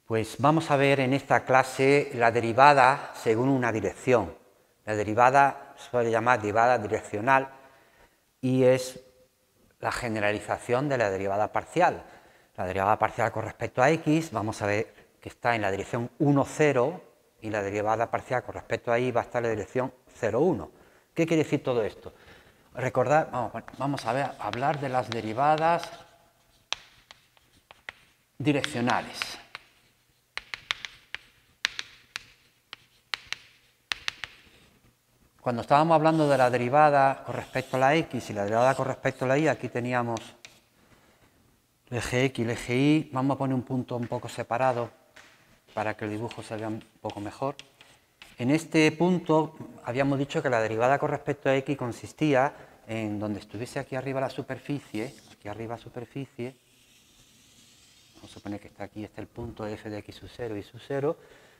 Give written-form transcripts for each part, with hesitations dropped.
Pues vamos a ver en esta clase la derivada según una dirección. La derivada se suele llamar derivada direccional y es la generalización de la derivada parcial. La derivada parcial con respecto a x, vamos a ver que está en la dirección 1, 0 y la derivada parcial con respecto a y va a estar en la dirección 0, 1. ¿Qué quiere decir todo esto? Recordad, vamos a hablar de las derivadas direccionales. Cuando estábamos hablando de la derivada con respecto a la x y la derivada con respecto a la y, aquí teníamos el eje x y el eje y. Vamos a poner un punto un poco separado para que el dibujo se vea un poco mejor. En este punto habíamos dicho que la derivada con respecto a x consistía en donde estuviese aquí arriba la superficie, aquí arriba superficie, vamos a suponer que está aquí, este es el punto f de x sub 0 y sub 0,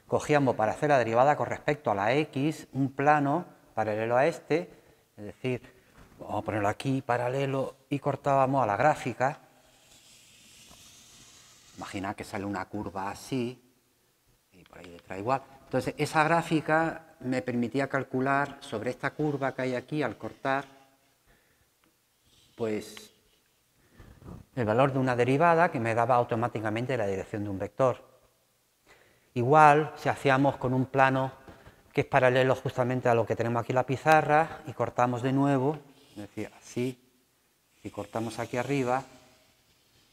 cogíamos para hacer la derivada con respecto a la x un plano paralelo a este, es decir, vamos a ponerlo aquí paralelo y cortábamos a la gráfica. Imaginad que sale una curva así y por ahí detrás igual. Entonces esa gráfica me permitía calcular sobre esta curva que hay aquí al cortar, pues el valor de una derivada que me daba automáticamente la dirección de un vector. Igual si hacíamos con un plano que es paralelo justamente a lo que tenemos aquí en la pizarra y cortamos de nuevo, es decir, así, y cortamos aquí arriba,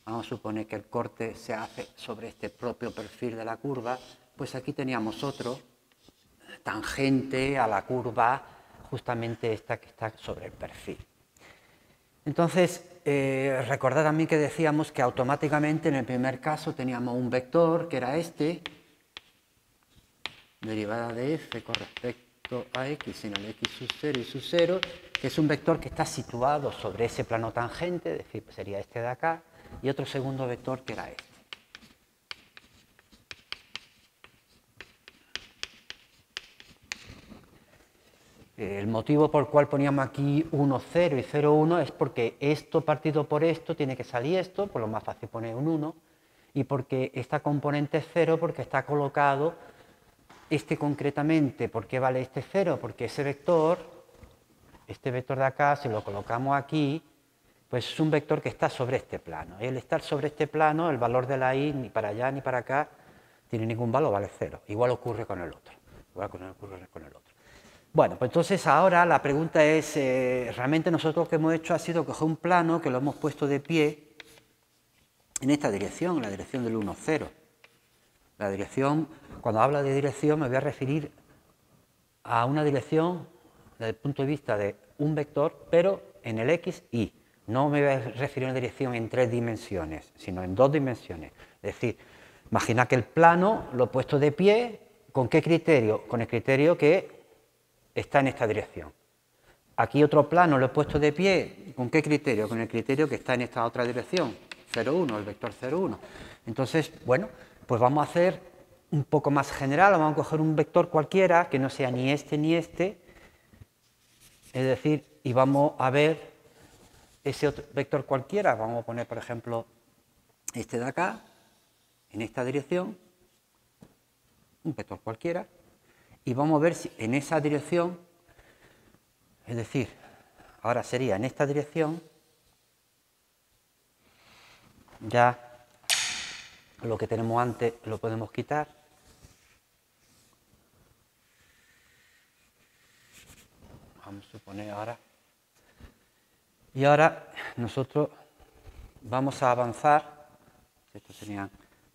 vamos a suponer que el corte se hace sobre este propio perfil de la curva, pues aquí teníamos otro tangente a la curva, justamente esta que está sobre el perfil. Entonces, recordad también que decíamos que automáticamente en el primer caso teníamos un vector que era este, derivada de f con respecto a x en el x sub 0 y sub 0, que es un vector que está situado sobre ese plano tangente, es decir, sería este de acá, y otro segundo vector que era este. El motivo por el cual poníamos aquí 1, 0 y 0, 1 es porque esto partido por esto tiene que salir esto, por lo más fácil poner un 1, y porque esta componente es 0 porque está colocado este concretamente. ¿Por qué vale este 0? Porque ese vector, este vector de acá, si lo colocamos aquí, pues es un vector que está sobre este plano. Y al estar sobre este plano, el valor de la y ni para allá ni para acá tiene ningún valor, vale 0. Igual ocurre con el otro. Bueno, pues entonces ahora la pregunta es, realmente nosotros lo que hemos hecho ha sido coger un plano que lo hemos puesto de pie en esta dirección, en la dirección del 1, 0. La dirección, cuando hablo de dirección me voy a referir a una dirección desde el punto de vista de un vector, pero en el x, y. No me voy a referir a una dirección en 3 dimensiones, sino en 2 dimensiones. Es decir, imagina que el plano lo he puesto de pie, ¿con qué criterio? Con el criterio que está en esta dirección. Aquí otro plano lo he puesto de pie, ¿con qué criterio? Con el criterio que está en esta otra dirección, 0, 1, el vector 0, 1. Entonces, bueno, pues vamos a hacer un poco más general, vamos a coger un vector cualquiera que no sea ni este ni este, es decir, y vamos a ver ese otro vector cualquiera, vamos a poner por ejemplo este de acá, en esta dirección, un vector cualquiera, y vamos a ver si en esa dirección, es decir, ahora sería en esta dirección, ya lo que tenemos antes lo podemos quitar. Vamos a suponer ahora. Y ahora nosotros vamos a avanzar, estos serían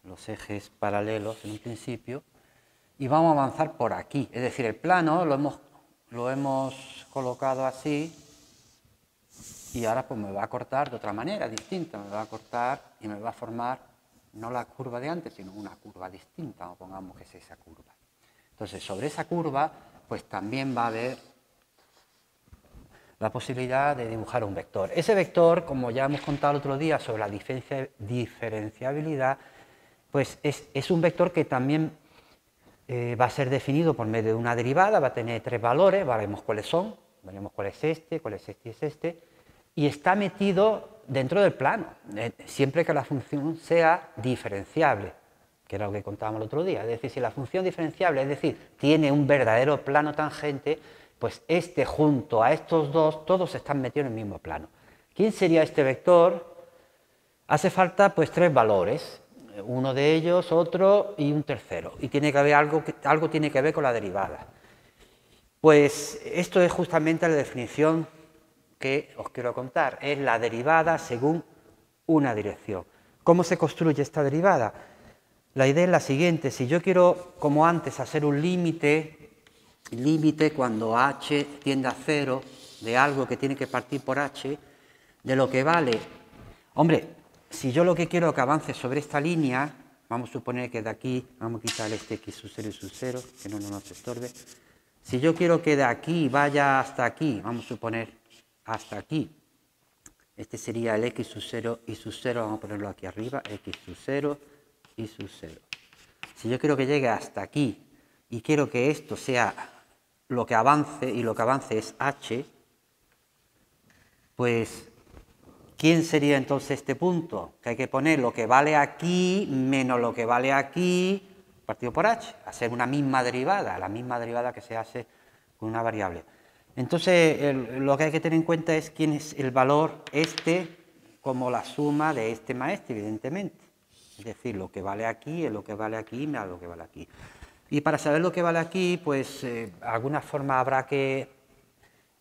los ejes paralelos en un principio, y vamos a avanzar por aquí. Es decir, el plano lo hemos colocado así, y ahora pues me va a cortar de otra manera, distinta. Me va a cortar y me va a formar no la curva de antes, sino una curva distinta, pongamos que es esa curva. Entonces, sobre esa curva, pues también va a haber la posibilidad de dibujar un vector. Ese vector, como ya hemos contado el otro día sobre la diferenciabilidad, pues es un vector que también va a ser definido por medio de una derivada, va a tener 3 valores, veremos cuáles son, veremos cuál es este y es este, y está metido dentro del plano, siempre que la función sea diferenciable. que era lo que contábamos el otro día. Es decir, si la función diferenciable, es decir, tiene un verdadero plano tangente, pues este junto a estos dos, todos están metidos en el mismo plano. ¿Quién sería este vector? Hace falta pues 3 valores, uno de ellos, otro y un tercero, y tiene que haber algo tiene que ver con la derivada. Pues esto es justamente la definición que os quiero contar, es la derivada según una dirección. ¿Cómo se construye esta derivada? La idea es la siguiente: si yo quiero, como antes, hacer un límite cuando h tiende a 0 de algo que tiene que partir por h, de lo que vale, hombre, si yo lo que quiero es que avance sobre esta línea, vamos a suponer que de aquí, vamos a quitar este x sub 0 y sub 0, que no nos estorbe. Si yo quiero que de aquí vaya hasta aquí, vamos a suponer hasta aquí, este sería el x sub 0 y sub 0, vamos a ponerlo aquí arriba, x sub 0 y sub 0. Si yo quiero que llegue hasta aquí y quiero que esto sea lo que avance, y lo que avance es h, pues ¿quién sería entonces este punto? Que hay que poner lo que vale aquí menos lo que vale aquí partido por h, hacer una misma derivada, la misma derivada que se hace con una variable. Entonces, lo que hay que tener en cuenta es quién es el valor este como la suma de este más este, evidentemente. Es decir, lo que vale aquí es lo que vale aquí menos lo que vale aquí. Y para saber lo que vale aquí, pues alguna forma habrá que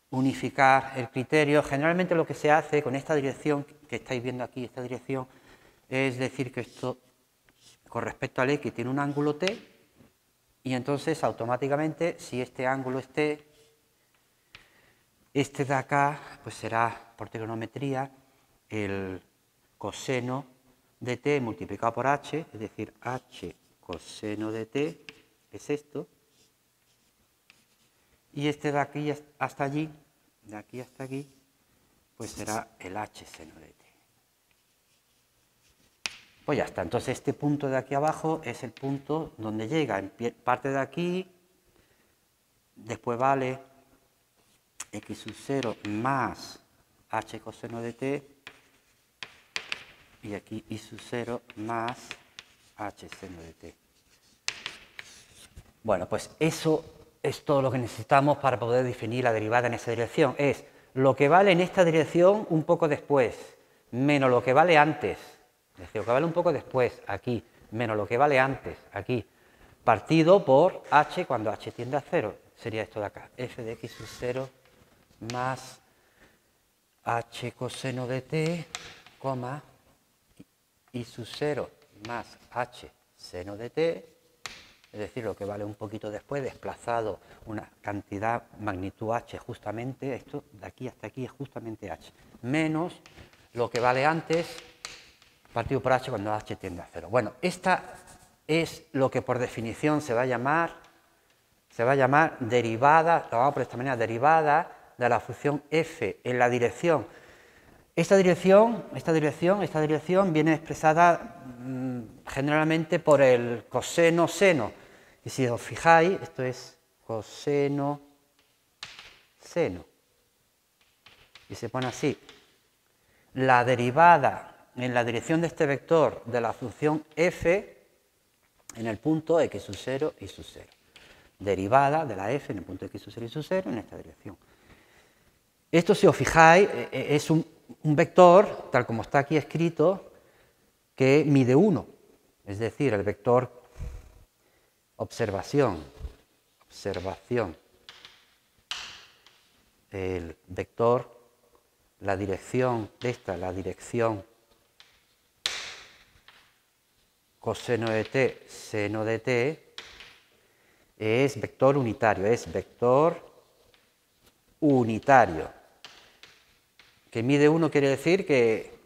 unificar el criterio. Generalmente lo que se hace con esta dirección que estáis viendo aquí, esta dirección, es decir que esto con respecto al x tiene un ángulo t, y entonces automáticamente si este ángulo es t, este de acá pues será por trigonometría el coseno de t multiplicado por h, es decir, h coseno de t es esto, y este de aquí hasta allí, de aquí hasta aquí, pues será el h seno de t. Pues ya está, entonces este punto de aquí abajo es el punto donde llega, parte de aquí, después vale x sub 0 más h coseno de t, y aquí y sub 0 más h seno de t. Bueno, pues eso es todo lo que necesitamos para poder definir la derivada en esa dirección. Es lo que vale en esta dirección un poco después, menos lo que vale antes. Es decir, lo que vale un poco después, aquí, menos lo que vale antes, aquí, partido por h cuando h tiende a 0. Sería esto de acá, f de x sub 0 más h coseno de t, coma, y sub 0 más h seno de t, es decir, lo que vale un poquito después, desplazado una cantidad, magnitud h, justamente, esto de aquí hasta aquí es justamente h, menos lo que vale antes, partido por h cuando h tiende a 0. Bueno, esta es lo que por definición se va a llamar derivada, lo vamos a poner de esta manera, derivada de la función f en la dirección. Esta dirección viene expresada generalmente por el coseno seno. Y si os fijáis, esto es coseno seno. Y se pone así. La derivada en la dirección de este vector de la función f en el punto x sub 0 y sub 0. Derivada de la f en el punto x sub 0 y sub 0 en esta dirección. Esto, si os fijáis, es un vector, tal como está aquí escrito, que mide 1. Es decir, el vector observación, el vector, la dirección de esta, la dirección coseno de t, seno de t, es vector unitario, Que mide 1 quiere decir que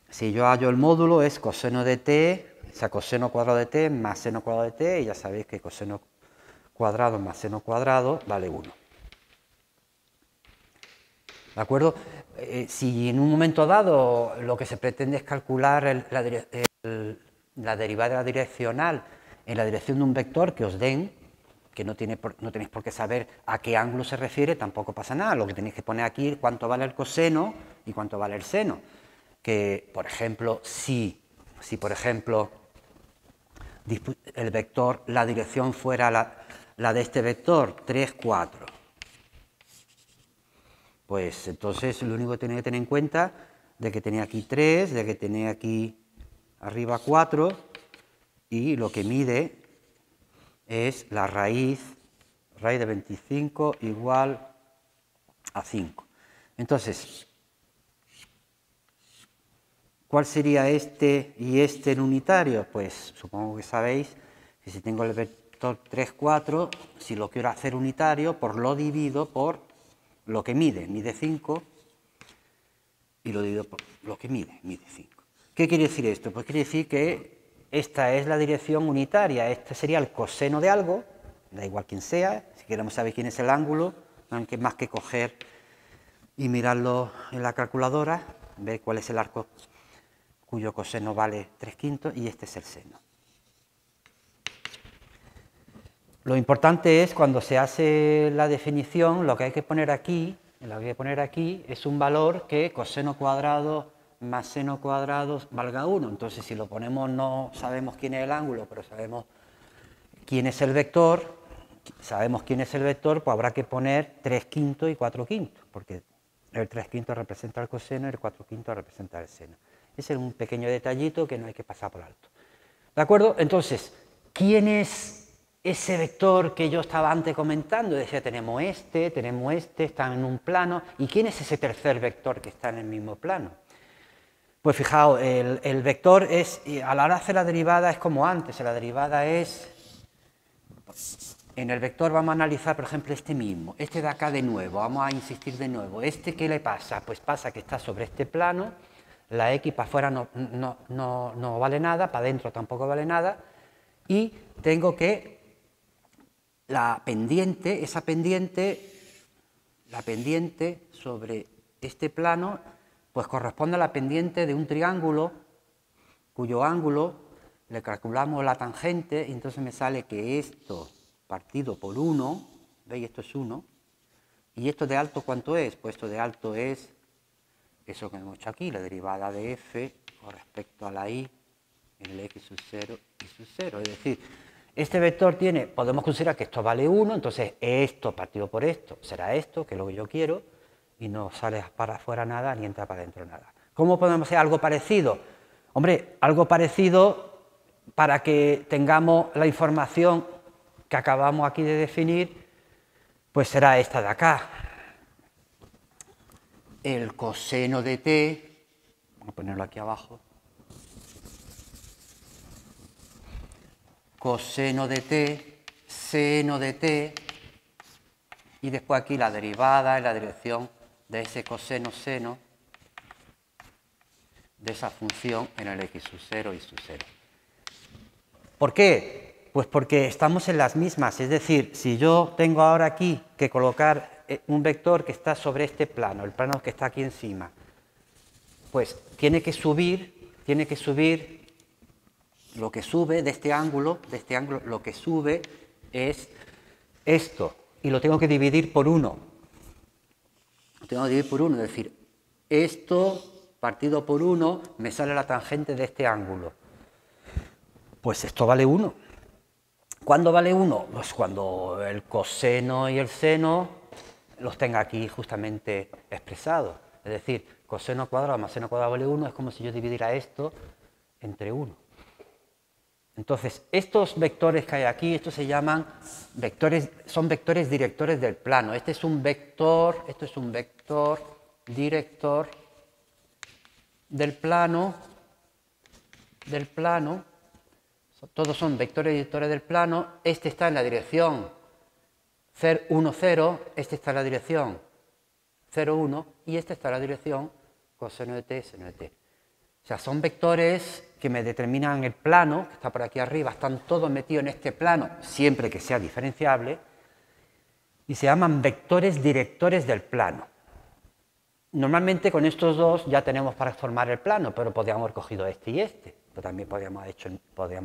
si yo hallo el módulo es coseno de t, o sea, coseno cuadrado de t más seno cuadrado de t, y ya sabéis que coseno cuadrado más seno cuadrado vale 1. ¿De acuerdo? Si en un momento dado lo que se pretende es calcular la derivada direccional en la dirección de un vector que os den, que no tenéis por qué saber a qué ángulo se refiere, tampoco pasa nada. Lo que tenéis que poner aquí es cuánto vale el coseno y cuánto vale el seno. Que, por ejemplo, si por ejemplo el vector, la dirección fuera la de este vector, 3, 4. Pues entonces lo único que tenía que tener en cuenta de que tenía aquí 3, de que tenía aquí arriba 4, y lo que mide es la raíz de 25 igual a 5. Entonces, ¿cuál sería este y este en unitario? Pues supongo que sabéis que si tengo el vector 3, 4, si lo quiero hacer unitario, pues lo divido por lo que mide 5, y lo divido por lo que mide 5. ¿Qué quiere decir esto? Pues quiere decir que esta es la dirección unitaria, este sería el coseno de algo, da igual quién sea, si queremos saber quién es el ángulo, no hay más que coger y mirarlo en la calculadora, ver cuál es el arco cuyo coseno vale 3/5, y este es el seno. Lo importante es, cuando se hace la definición, lo que hay que poner aquí, es un valor que coseno cuadrado más seno cuadrado valga 1. Entonces, si lo ponemos, no sabemos quién es el ángulo, pero sabemos quién es el vector, pues habrá que poner 3/5 y 4/5, porque el 3/5 representa el coseno y el 4/5 representa el seno. Ese es un pequeño detallito que no hay que pasar por alto. ¿De acuerdo? Entonces, ¿quién es ese vector que yo estaba antes comentando? Decía, tenemos este, están en un plano. ¿Y quién es ese tercer vector que está en el mismo plano? Pues fijaos, el vector es, a la hora de hacer la derivada es como antes, la derivada es, en el vector vamos a analizar, por ejemplo, este mismo, este de acá de nuevo, vamos a insistir de nuevo, ¿qué le pasa? Pues pasa que está sobre este plano, la x para afuera no vale nada, para adentro tampoco vale nada, y tengo que la pendiente sobre este plano, pues corresponde a la pendiente de un triángulo cuyo ángulo le calculamos la tangente, y entonces me sale que esto partido por 1, ¿veis? Esto es 1, y esto de alto, ¿cuánto es? Pues esto de alto es eso que hemos hecho aquí, la derivada de f con respecto a la y en el x sub 0 y sub 0, es decir, este vector podemos considerar que esto vale 1, entonces esto partido por esto será esto, que es lo que yo quiero, y no sale para afuera nada ni entra para adentro nada. ¿Cómo podemos hacer algo parecido? Hombre, algo parecido, para que tengamos la información que acabamos aquí de definir, pues será esta de acá. El coseno de t, vamos a ponerlo aquí abajo, coseno de t, seno de t, y después aquí la derivada en la dirección de ese coseno seno de esa función en el x sub 0 y sub 0. ¿Por qué? Pues porque estamos en las mismas, es decir, si yo tengo ahora aquí que colocar un vector que está sobre este plano, el plano que está aquí encima, pues tiene que subir lo que sube de este ángulo, lo que sube es esto, y lo tengo que dividir por 1. Lo tengo que dividir por 1, es decir, esto partido por 1 me sale la tangente de este ángulo. Pues esto vale 1. ¿Cuándo vale 1? Pues cuando el coseno y el seno los tenga aquí justamente expresados. Es decir, coseno cuadrado más seno cuadrado vale 1, es como si yo dividiera esto entre 1. Entonces, estos vectores que hay aquí, estos se llaman vectores, son vectores directores del plano. Esto es un vector director del plano, todos son vectores directores del plano. Este está en la dirección 1, 0, este está en la dirección 0, 1, y este está en la dirección coseno de t, seno de t. O sea, son vectores que me determinan el plano, que está por aquí arriba, están todos metidos en este plano, siempre que sea diferenciable, y se llaman vectores directores del plano. Normalmente con estos dos ya tenemos para formar el plano, pero podríamos haber cogido este y este, pero también podríamos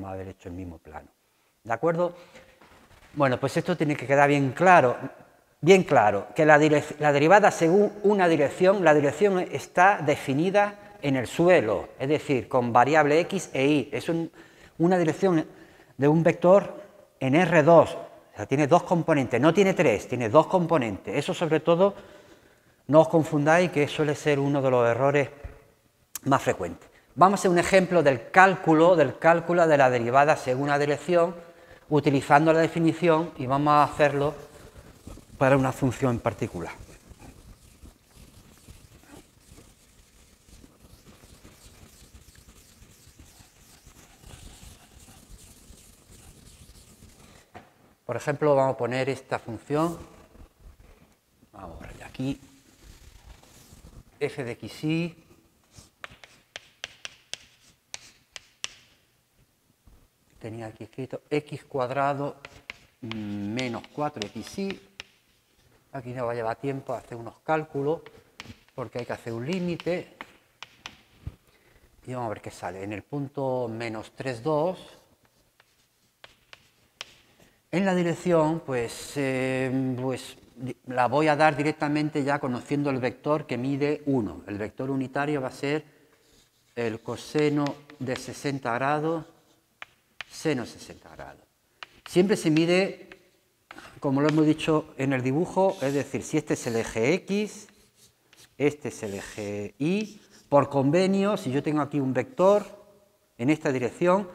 haber hecho el mismo plano. ¿De acuerdo? Bueno, pues esto tiene que quedar bien claro, que la derivada según una dirección, la dirección está definida en el suelo, es decir, con variable x e y. Es una dirección de un vector en R2, o sea, tiene dos componentes, no tiene tres, tiene dos componentes. Eso sobre todo, no os confundáis, que suele ser uno de los errores más frecuentes. Vamos a hacer un ejemplo del cálculo de la derivada según la dirección, utilizando la definición, y vamos a hacerlo para una función en particular. Por ejemplo, vamos a poner esta función, vamos a ponerle aquí, f de xy tenía aquí escrito x cuadrado menos 4xy. Aquí nos va a llevar tiempo a hacer unos cálculos porque hay que hacer un límite. Y vamos a ver qué sale. En el punto menos 3,2, en la dirección, pues la voy a dar directamente ya conociendo el vector que mide 1. El vector unitario va a ser el coseno de 60 grados, seno 60 grados. Siempre se mide, como lo hemos dicho en el dibujo, es decir, si este es el eje X, este es el eje Y, por convenio, si yo tengo aquí un vector en esta dirección,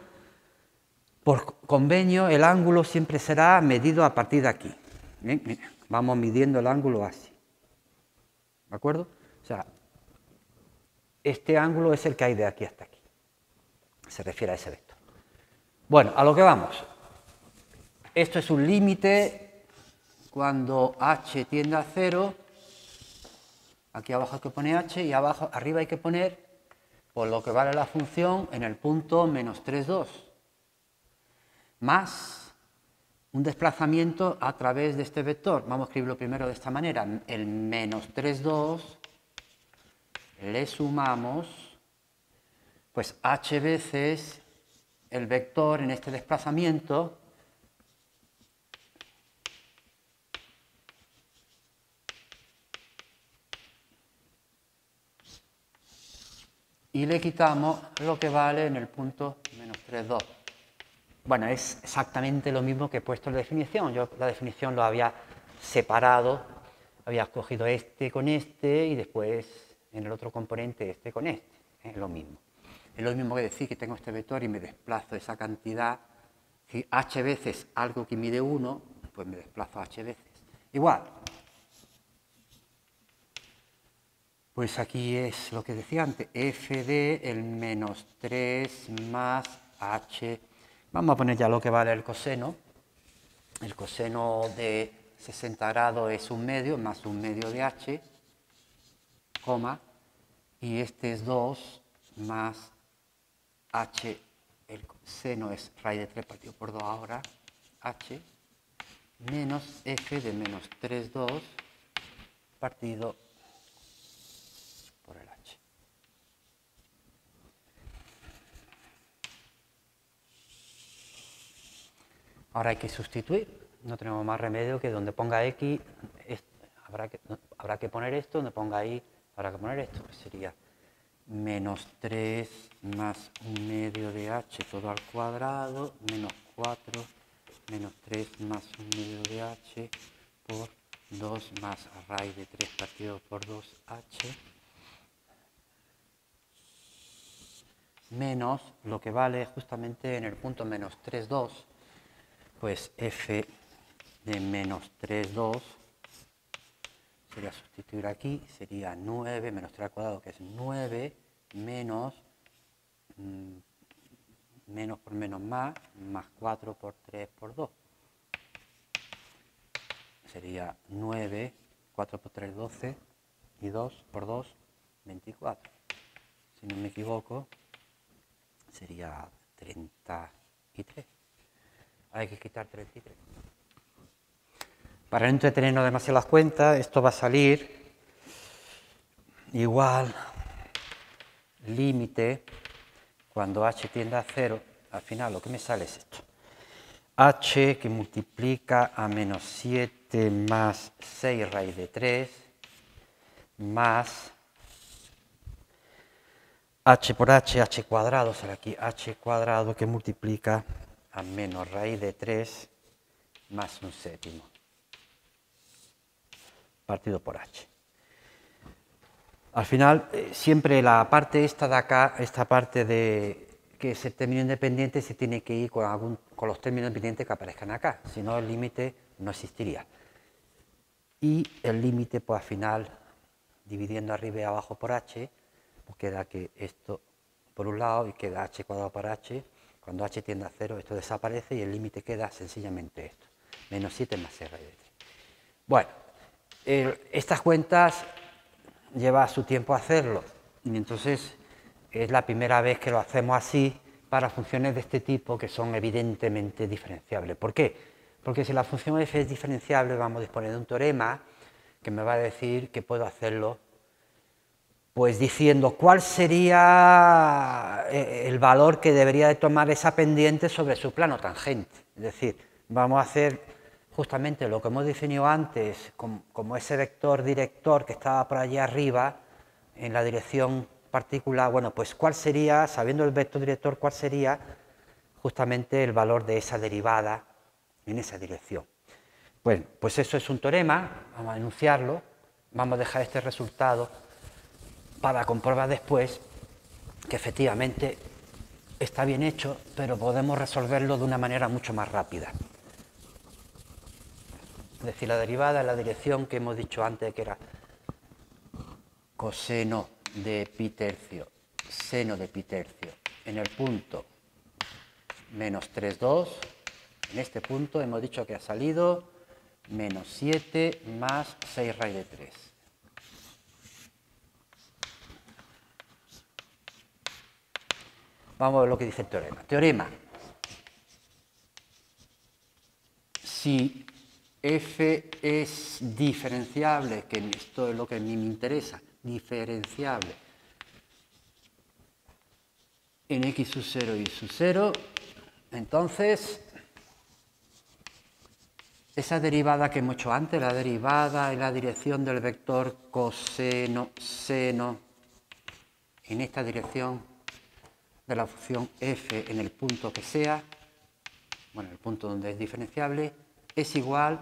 por convenio el ángulo siempre será medido a partir de aquí. Bien, vamos midiendo el ángulo así. ¿De acuerdo? O sea, este ángulo es el que hay de aquí hasta aquí. Se refiere a ese vector. Bueno, a lo que vamos. Esto es un límite cuando h tiende a 0. Aquí abajo hay que poner h y arriba hay que poner por lo que vale la función en el punto menos 3,2. Más un desplazamiento a través de este vector. Vamos a escribirlo primero de esta manera. El menos 3,2 le sumamos pues h veces el vector en este desplazamiento y le quitamos lo que vale en el punto menos 3,2. Bueno, es exactamente lo mismo que he puesto en la definición. Yo la definición lo había separado, había cogido este con este y después en el otro componente este con este. Es lo mismo. Es lo mismo que decir que tengo este vector y me desplazo esa cantidad. Si h veces algo que mide 1, pues me desplazo h veces. Igual. Pues aquí es lo que decía antes, f de el menos 3 más h. Vamos a poner ya lo que vale el coseno. El coseno de 60 grados es 1/2 más 1/2 de h, coma, y este es 2 más h, el seno es raíz de 3 partido por 2 ahora, h, menos f de menos 3,2 partido por el h. Ahora hay que sustituir, no tenemos más remedio que donde ponga x, habrá que poner esto, donde ponga y habrá que poner esto, pues sería menos 3 más 1/2 de h todo al cuadrado, menos 4, menos 3 más 1/2 de h por 2 más raíz de 3 partido por 2h, menos lo que vale justamente en el punto menos 3,2, pues f de menos 3,2 sería sustituir aquí, sería 9 menos 3 al cuadrado, que es 9, menos, menos por menos más 4 por 3 por 2. Sería 9, 4 por 3, 12, y 2 por 2, 24. Si no me equivoco, sería 33. Hay que quitar 33. Para no entretenernos demasiado las cuentas, esto va a salir igual límite cuando h tiende a 0. Al final lo que me sale es esto. H que multiplica a menos 7 más 6 raíz de 3 más h por h, h cuadrado, sale aquí h cuadrado que multiplica a menos raíz de 3 más un séptimo, partido por h. Al final, siempre la parte esta de acá, esta parte de que es el término independiente, se tiene que ir con los términos independientes que aparezcan acá, si no el límite no existiría. Y el límite, pues al final, dividiendo arriba y abajo por h, pues queda que esto por un lado y queda h cuadrado por h. Cuando h tiende a 0, esto desaparece y el límite queda sencillamente esto, menos 7 más 6 raíz de 3. Bueno, estas cuentas lleva su tiempo hacerlo, y entonces es la primera vez que lo hacemos así para funciones de este tipo que son evidentemente diferenciables. ¿Por qué? Porque si la función f es diferenciable, vamos a disponer de un teorema que me va a decir que puedo hacerlo pues diciendo cuál sería el valor que debería de tomar esa pendiente sobre su plano tangente. Es decir, vamos a hacer justamente lo que hemos definido antes como ese vector director que estaba por allí arriba en la dirección particular. Bueno, pues cuál sería, sabiendo el vector director, cuál sería justamente el valor de esa derivada en esa dirección. Bueno, pues eso es un teorema, vamos a enunciarlo, vamos a dejar este resultado para comprobar después que efectivamente está bien hecho, pero podemos resolverlo de una manera mucho más rápida. Es decir, la derivada en la dirección que hemos dicho antes, que era coseno de pi tercio, seno de pi tercio, en el punto menos 3,2, en este punto hemos dicho que ha salido menos 7 más 6 raíz de 3. Vamos a ver lo que dice el teorema. Teorema. Si f es diferenciable, que esto es lo que a mí me interesa, diferenciable en x sub 0 y sub 0, entonces esa derivada que hemos hecho antes, la derivada en la dirección del vector coseno, seno, en esta dirección de la función f en el punto que sea, bueno, el punto donde es diferenciable, es igual,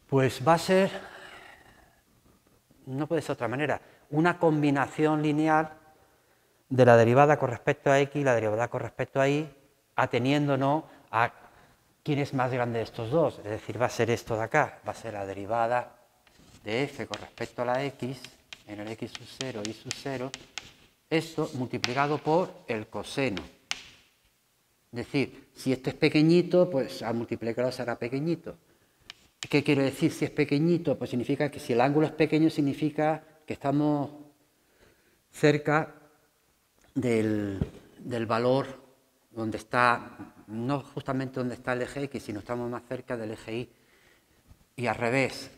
pues va a ser, no puede ser de otra manera, una combinación lineal de la derivada con respecto a x y la derivada con respecto a y, ateniéndonos a quién es más grande de estos dos, es decir, va a ser esto de acá, va a ser la derivada de f con respecto a la x, en el x sub 0 y sub 0, esto multiplicado por el coseno. Es decir, si esto es pequeñito, pues al multiplicarlo será pequeñito. ¿Qué quiere decir si es pequeñito? Pues significa que si el ángulo es pequeño, significa que estamos cerca del valor donde está, no justamente donde está el eje x, sino estamos más cerca del eje y. Y al revés.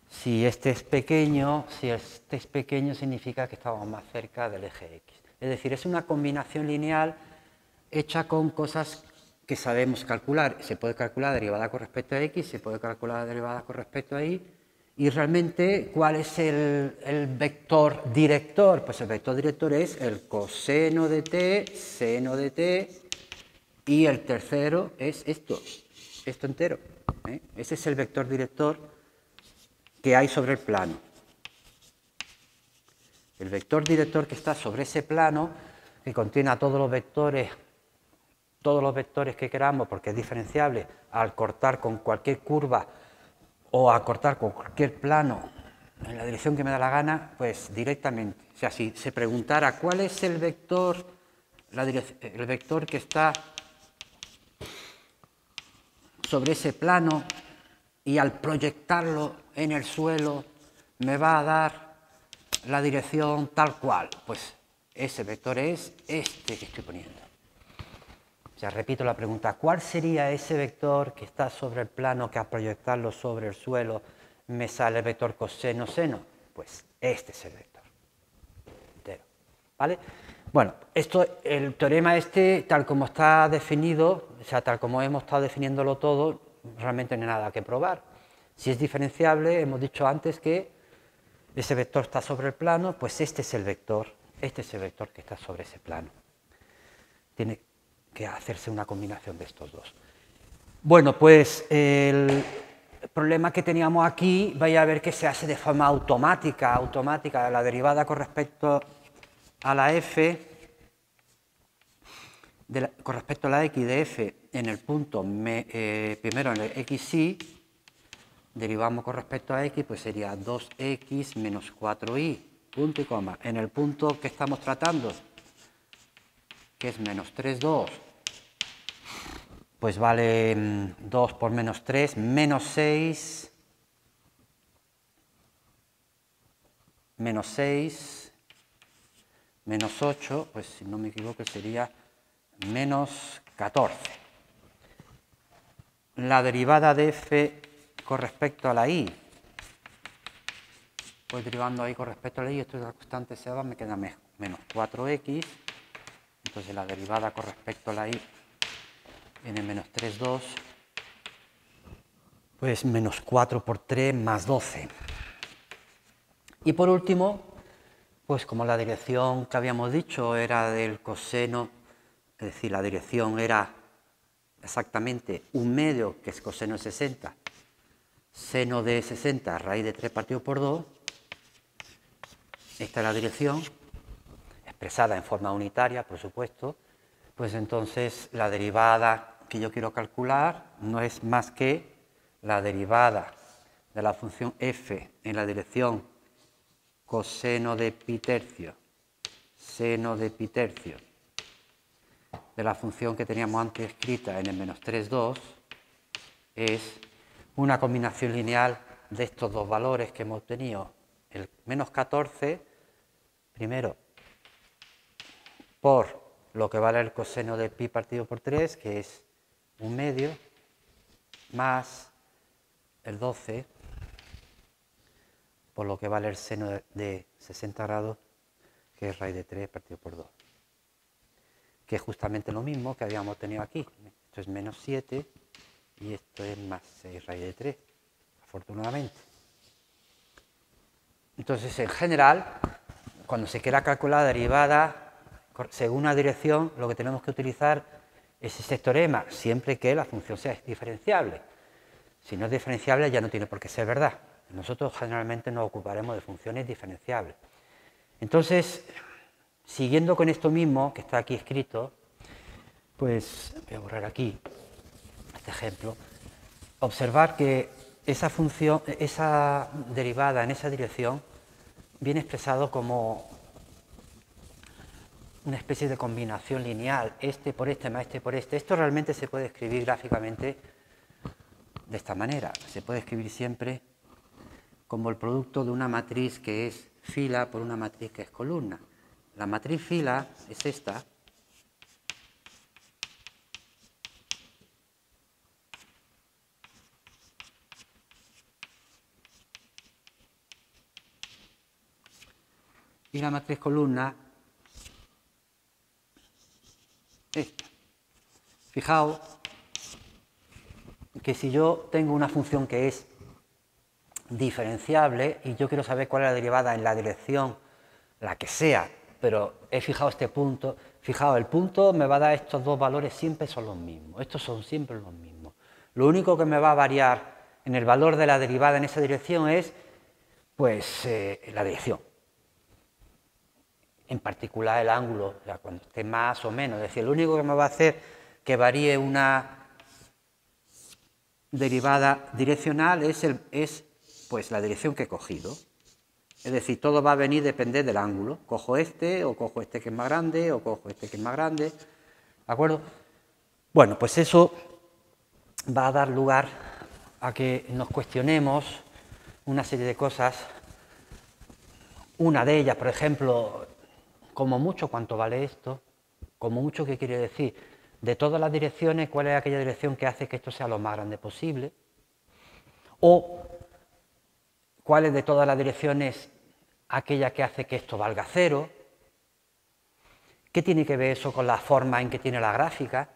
Si este es pequeño significa que estamos más cerca del eje x. Es decir, es una combinación lineal hecha con cosas que sabemos calcular. Se puede calcular la derivada con respecto a x, se puede calcular la derivada con respecto a y. Y realmente, ¿cuál es el vector director? Pues el vector director es el coseno de t, seno de t, y el tercero es esto entero. Ese es el vector director que hay sobre el plano. El vector director que está sobre ese plano, que contiene a todos los vectores que queramos, porque es diferenciable, al cortar con cualquier curva o al cortar con cualquier plano en la dirección que me da la gana, pues directamente. O sea, si se preguntara cuál es el vector, el vector que está sobre ese plano, y al proyectarlo en el suelo me va a dar la dirección tal cual, pues ese vector es este que estoy poniendo. O sea, repito la pregunta, ¿cuál sería ese vector que está sobre el plano que al proyectarlo sobre el suelo me sale el vector coseno-seno? Pues este es el vector entero, ¿vale? Bueno, el teorema este, tal como está definido, o sea, tal como hemos estado definiéndolo todo, realmente no hay nada que probar. Si es diferenciable, hemos dicho antes que ese vector está sobre el plano, pues este es el vector que está sobre ese plano. Tiene que hacerse una combinación de estos dos. Bueno, pues el problema que teníamos aquí, vais a ver que se hace de forma automática, la derivada con respecto a la f, con respecto a la x de f en el punto, primero en el xy, derivamos con respecto a x, pues sería 2x menos 4y, punto y coma. En el punto que estamos tratando, que es menos 3, 2, pues vale 2 por menos 3, menos 6, menos 6, menos 8, pues si no me equivoco sería menos 14. La derivada de f con respecto a la y, pues derivando ahí con respecto a la y, esto es la constante se va, me queda menos 4x, entonces la derivada con respecto a la y viene menos 3, 2, pues menos 4 por 3 más 12. Y por último, pues como la dirección que habíamos dicho era del coseno, es decir, la dirección era exactamente 1/2, que es coseno de 60, seno de 60, raíz de 3 partido por 2, esta es la dirección, expresada en forma unitaria, por supuesto, pues entonces la derivada que yo quiero calcular no es más que la derivada de la función f en la dirección coseno de pi tercio, seno de pi tercio, de la función que teníamos antes escrita en el menos 3, 2, es una combinación lineal de estos dos valores que hemos obtenido, el menos 14, primero, por lo que vale el coseno de pi partido por 3, que es 1/2, más el 12, por lo que vale el seno de 60 grados, que es raíz de 3 partido por 2, que es justamente lo mismo que habíamos tenido aquí. Esto es menos 7 y esto es más 6 raíz de 3, afortunadamente. Entonces, en general, cuando se quiera calcular la derivada según una dirección, lo que tenemos que utilizar es ese teorema, siempre que la función sea diferenciable. Si no es diferenciable, ya no tiene por qué ser verdad. Nosotros generalmente nos ocuparemos de funciones diferenciables. Entonces, siguiendo con esto mismo que está aquí escrito, pues voy a borrar aquí este ejemplo, observar que esa función, esa derivada en esa dirección viene expresado como una especie de combinación lineal, este por este más este por este. Esto realmente se puede escribir gráficamente de esta manera. Se puede escribir siempre como el producto de una matriz que es fila por una matriz que es columna. La matriz fila es esta. Y la matriz columna, esta. Fijaos que si yo tengo una función que es diferenciable y yo quiero saber cuál es la derivada en la dirección, la que sea, pero he fijado este punto, fijaos, el punto me va a dar estos dos valores, siempre son los mismos, estos son siempre los mismos. Lo único que me va a variar en el valor de la derivada en esa dirección es, pues, la dirección. En particular el ángulo, o sea, cuando esté más o menos, es decir, lo único que me va a hacer que varíe una derivada direccional es pues la dirección que he cogido. Es decir, todo va a venir a depender del ángulo. Cojo este, o cojo este que es más grande, o cojo este que es más grande. ¿De acuerdo? Bueno, pues eso va a dar lugar a que nos cuestionemos una serie de cosas. Una de ellas, por ejemplo, como mucho, ¿cuánto vale esto? Como mucho, ¿qué quiere decir? De todas las direcciones, ¿cuál es aquella dirección que hace que esto sea lo más grande posible? O, ¿cuál es de todas las direcciones aquella que hace que esto valga 0? ¿Qué tiene que ver eso con la forma en que tiene la gráfica?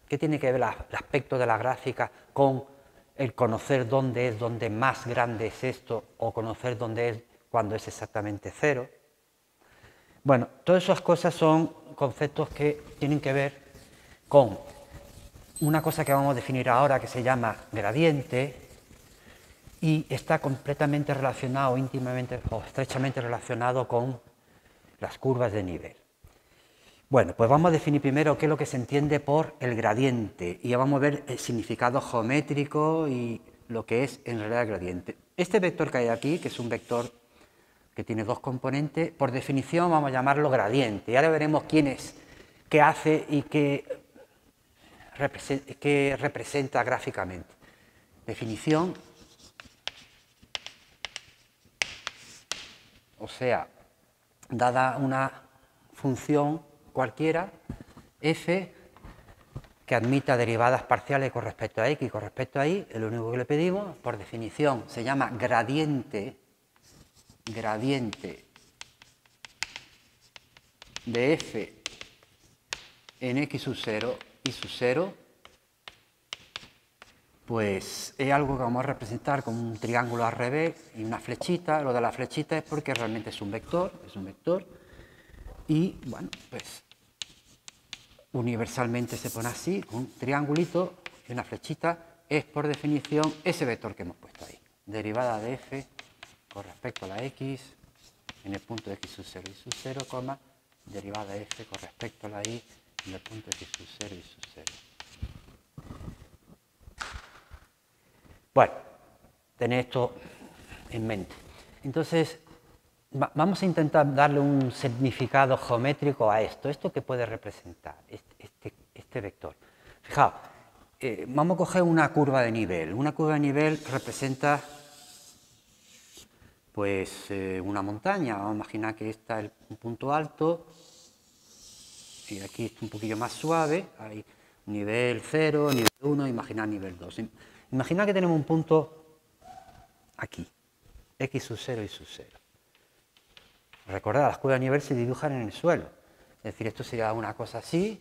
¿Qué tiene que ver el aspecto de la gráfica con el conocer dónde es donde más grande es esto, o conocer dónde es cuando es exactamente 0. Bueno, todas esas cosas son conceptos que tienen que ver con una cosa que vamos a definir ahora que se llama gradiente y está completamente relacionado, íntimamente o estrechamente relacionado con las curvas de nivel. Bueno, pues vamos a definir primero qué es lo que se entiende por el gradiente y ya vamos a ver el significado geométrico y lo que es en realidad el gradiente. Este vector que hay aquí, que es un vector que tiene dos componentes, por definición vamos a llamarlo gradiente. Y ahora veremos quién es, qué hace y qué representa gráficamente. Definición, o sea, dada una función cualquiera, f, que admita derivadas parciales con respecto a x y con respecto a y, es lo único que le pedimos, por definición se llama gradiente de f en x sub 0 y sub 0, pues es algo que vamos a representar con un triángulo al revés y una flechita. Lo de la flechita es porque realmente es un vector, y bueno, pues universalmente se pone así, un triangulito y una flechita, es por definición ese vector que hemos puesto ahí. Derivada de f con respecto a la x en el punto de x sub 0 y sub 0, derivada de f con respecto a la y en el punto de x sub 0 y sub 0. Bueno, tened esto en mente. Entonces, vamos a intentar darle un significado geométrico a esto. ¿Esto qué puede representar? Este vector. Fijaos, vamos a coger una curva de nivel. Una curva de nivel representa pues una montaña. Vamos a imaginar que esta es un punto alto y aquí es un poquillo más suave. Hay nivel 0, nivel 1, imaginar nivel 2. Imaginar que tenemos un punto aquí, x sub 0 y sub 0. Recordad, las curvas de nivel se dibujan en el suelo. Es decir, esto sería una cosa así,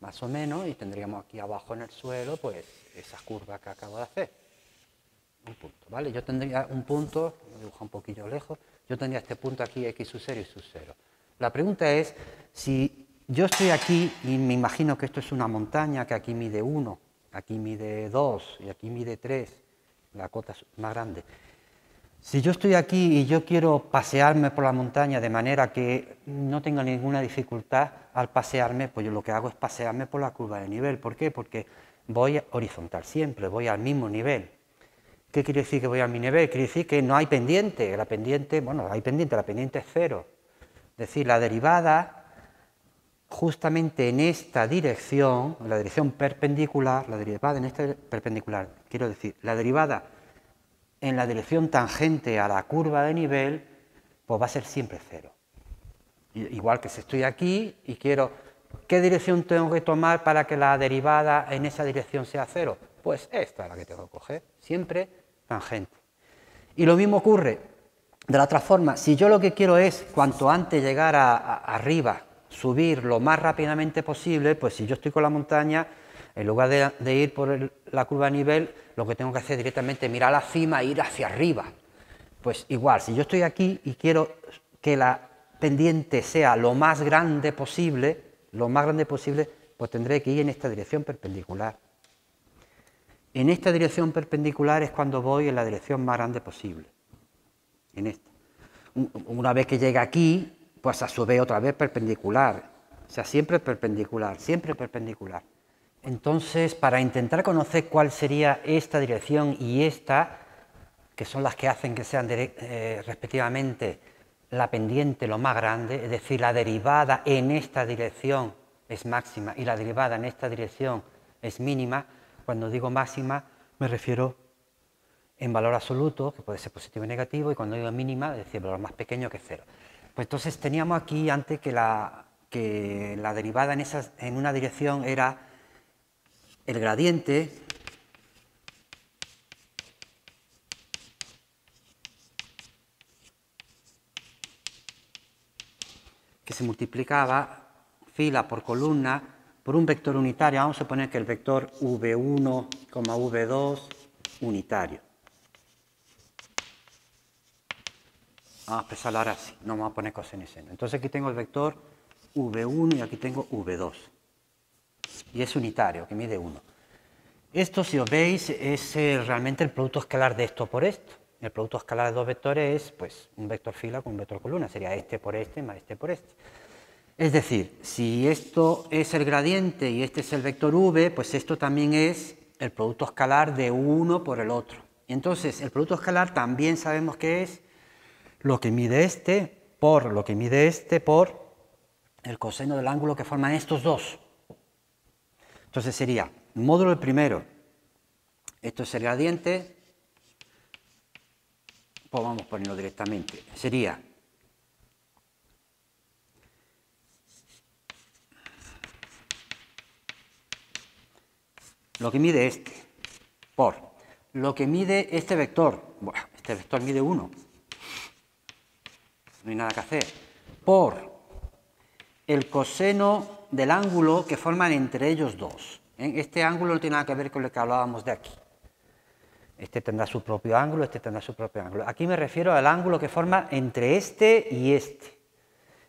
más o menos, y tendríamos aquí abajo en el suelo, pues, esa curva que acabo de hacer. Un punto, ¿vale? Yo tendría un punto, lo dibujo un poquillo lejos, yo tendría este punto aquí, x sub 0 y sub 0. La pregunta es, si yo estoy aquí y me imagino que esto es una montaña, que aquí mide 1, aquí mide 2 y aquí mide 3, la cota es más grande. Si yo estoy aquí y yo quiero pasearme por la montaña de manera que no tenga ninguna dificultad al pasearme, pues yo lo que hago es pasearme por la curva de nivel. ¿Por qué? Porque voy horizontal siempre, voy al mismo nivel. ¿Qué quiere decir que voy al mismo nivel? Quiere decir que no hay pendiente. La pendiente, bueno, hay pendiente, la pendiente es 0. Es decir, la derivada justamente en esta dirección, en la dirección perpendicular, la derivada en esta perpendicular, quiero decir, la derivada en la dirección tangente a la curva de nivel, pues va a ser siempre 0. Igual que si estoy aquí y quiero, ¿qué dirección tengo que tomar para que la derivada en esa dirección sea 0? Pues esta es la que tengo que coger, siempre tangente. Y lo mismo ocurre de la otra forma. Si yo lo que quiero es, cuanto antes llegar arriba, subir lo más rápidamente posible, pues si yo estoy con la montaña, en lugar de ir por la curva de nivel, lo que tengo que hacer directamente es mirar a la cima e ir hacia arriba. Pues igual, si yo estoy aquí y quiero que la pendiente sea lo más grande posible, pues tendré que ir en esta dirección perpendicular. En esta dirección perpendicular es cuando voy en la dirección más grande posible. En esta. Una vez que llegue aquí, pues a su vez otra vez perpendicular. O sea, siempre perpendicular, siempre perpendicular. Entonces, para intentar conocer cuál sería esta dirección y esta, que son las que hacen que sean respectivamente la pendiente lo más grande, es decir, la derivada en esta dirección es máxima y la derivada en esta dirección es mínima. Cuando digo máxima me refiero en valor absoluto, que puede ser positivo y negativo, y cuando digo mínima, es decir, valor más pequeño que 0. Pues entonces teníamos aquí antes que la derivada en una dirección era el gradiente que se multiplicaba fila por columna por un vector unitario. Vamos a suponer que el vector v1, v2 unitario. Vamos a expresarlo ahora así, no vamos a poner coseno y seno. Entonces aquí tengo el vector v1 y aquí tengo v2. Y es unitario, que mide 1. Esto, si os veis, es realmente el producto escalar de esto por esto. El producto escalar de dos vectores es pues, un vector fila con un vector columna. Sería este por este más este por este. Es decir, si esto es el gradiente y este es el vector v, pues esto también es el producto escalar de uno por el otro. Y entonces, el producto escalar también sabemos que es lo que mide este por lo que mide este por el coseno del ángulo que forman estos dos. Entonces sería módulo del primero, esto es el gradiente, pues vamos a ponerlo directamente, sería lo que mide este por lo que mide este vector, bueno, este vector mide 1, no hay nada que hacer, por el coseno del ángulo que forman entre ellos dos. Este ángulo no tiene nada que ver con lo que hablábamos de aquí. Este tendrá su propio ángulo, este tendrá su propio ángulo. Aquí me refiero al ángulo que forma entre este y este.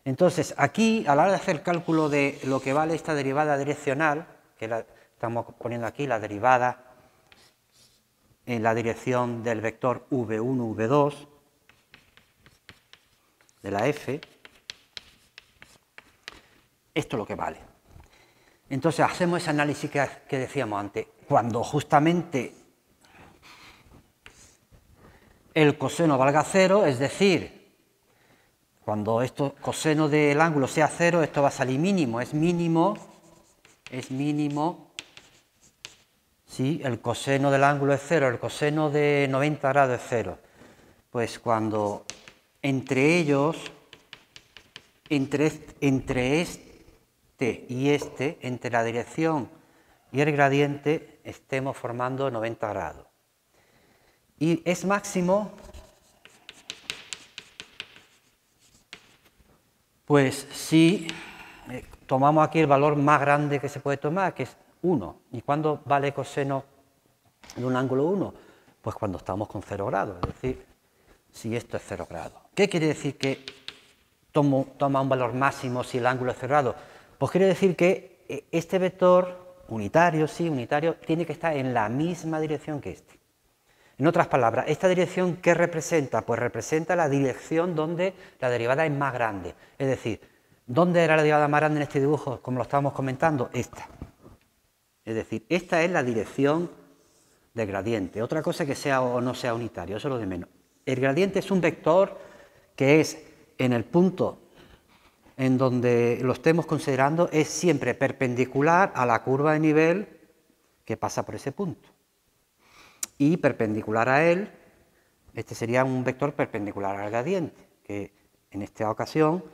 Entonces, aquí, a la hora de hacer cálculo de lo que vale esta derivada direccional, que estamos poniendo aquí la derivada en la dirección del vector v1, v2, de la f, esto es lo que vale. Entonces, hacemos ese análisis que decíamos antes. Cuando justamente el coseno valga 0, es decir, cuando esto coseno del ángulo sea 0, esto va a salir mínimo. Es mínimo si el coseno del ángulo es 0, el coseno de 90 grados es 0. Pues cuando entre ellos, entre este y este, entre la dirección y el gradiente, estemos formando 90 grados. Y es máximo, pues si tomamos aquí el valor más grande que se puede tomar, que es 1. ¿Y cuándo vale coseno de un ángulo 1? Pues cuando estamos con 0 grados, es decir, si esto es 0 grados. ¿Qué quiere decir que toma un valor máximo si el ángulo es 0 grados? Pues quiere decir que este vector unitario, tiene que estar en la misma dirección que este. En otras palabras, ¿esta dirección qué representa? Pues representa la dirección donde la derivada es más grande. Es decir, ¿dónde era la derivada más grande en este dibujo? Como lo estábamos comentando, esta. Es decir, esta es la dirección del gradiente. Otra cosa es que sea o no sea unitario, eso es lo de menos. El gradiente es un vector que es en el punto en donde lo estemos considerando, es siempre perpendicular a la curva de nivel que pasa por ese punto. Y perpendicular a él, este sería un vector perpendicular al gradiente, que en esta ocasión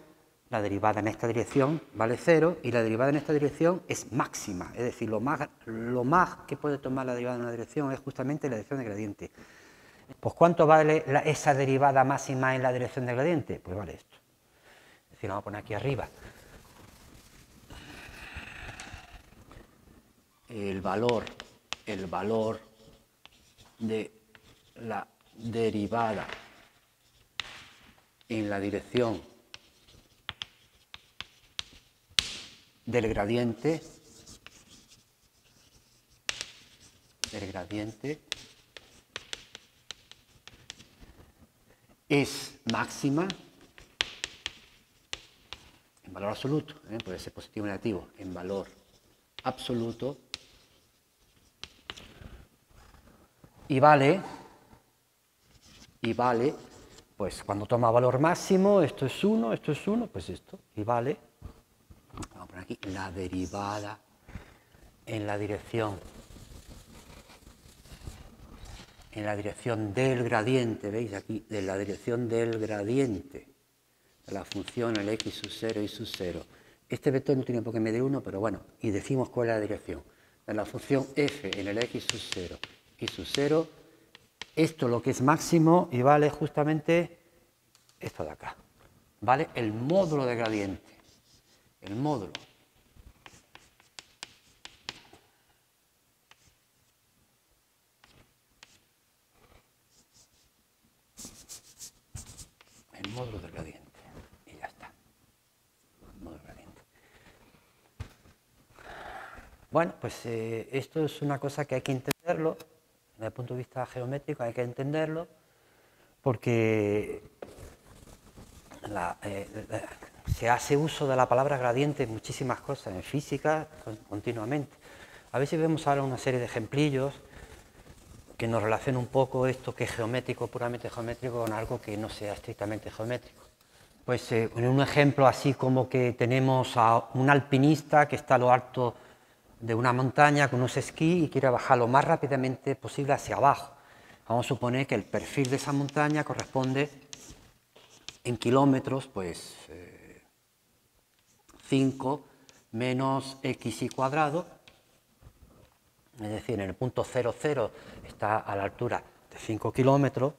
la derivada en esta dirección vale 0 y la derivada en esta dirección es máxima, es decir, lo más que puede tomar la derivada en una dirección es justamente la dirección del gradiente. Pues ¿cuánto vale esa derivada máxima en la dirección del gradiente? Pues vale esto. Es decir, vamos a poner aquí arriba el valor de la derivada en la dirección del gradiente es máxima en valor absoluto, puede ser positivo o negativo, en valor absoluto, y vale, pues cuando toma valor máximo, esto es 1, pues esto, y vale, vamos a poner aquí, la derivada en la dirección del gradiente, ¿veis aquí? De la dirección del gradiente de la función el x sub 0 y sub 0. Este vector no tiene por qué medir 1, pero bueno, y decimos cuál es la dirección. De la función f en el x sub 0 y sub 0, esto lo que es máximo y vale justamente esto de acá. Vale el módulo de gradiente. El módulo. módulo del gradiente. Y ya está. Módulo del gradiente. Bueno, pues esto es una cosa que hay que entenderlo, desde el punto de vista geométrico hay que entenderlo, porque se hace uso de la palabra gradiente en muchísimas cosas, en física continuamente. A ver si vemos ahora una serie de ejemplillos que nos relacionen un poco esto que es geométrico, puramente geométrico, con algo que no sea estrictamente geométrico. Pues en un ejemplo así como que tenemos a un alpinista que está a lo alto de una montaña con unos esquí y quiere bajar lo más rápidamente posible hacia abajo. Vamos a suponer que el perfil de esa montaña corresponde en kilómetros, pues 5 menos xy cuadrado, es decir, en el punto 0, 0 está a la altura de 5 kilómetros,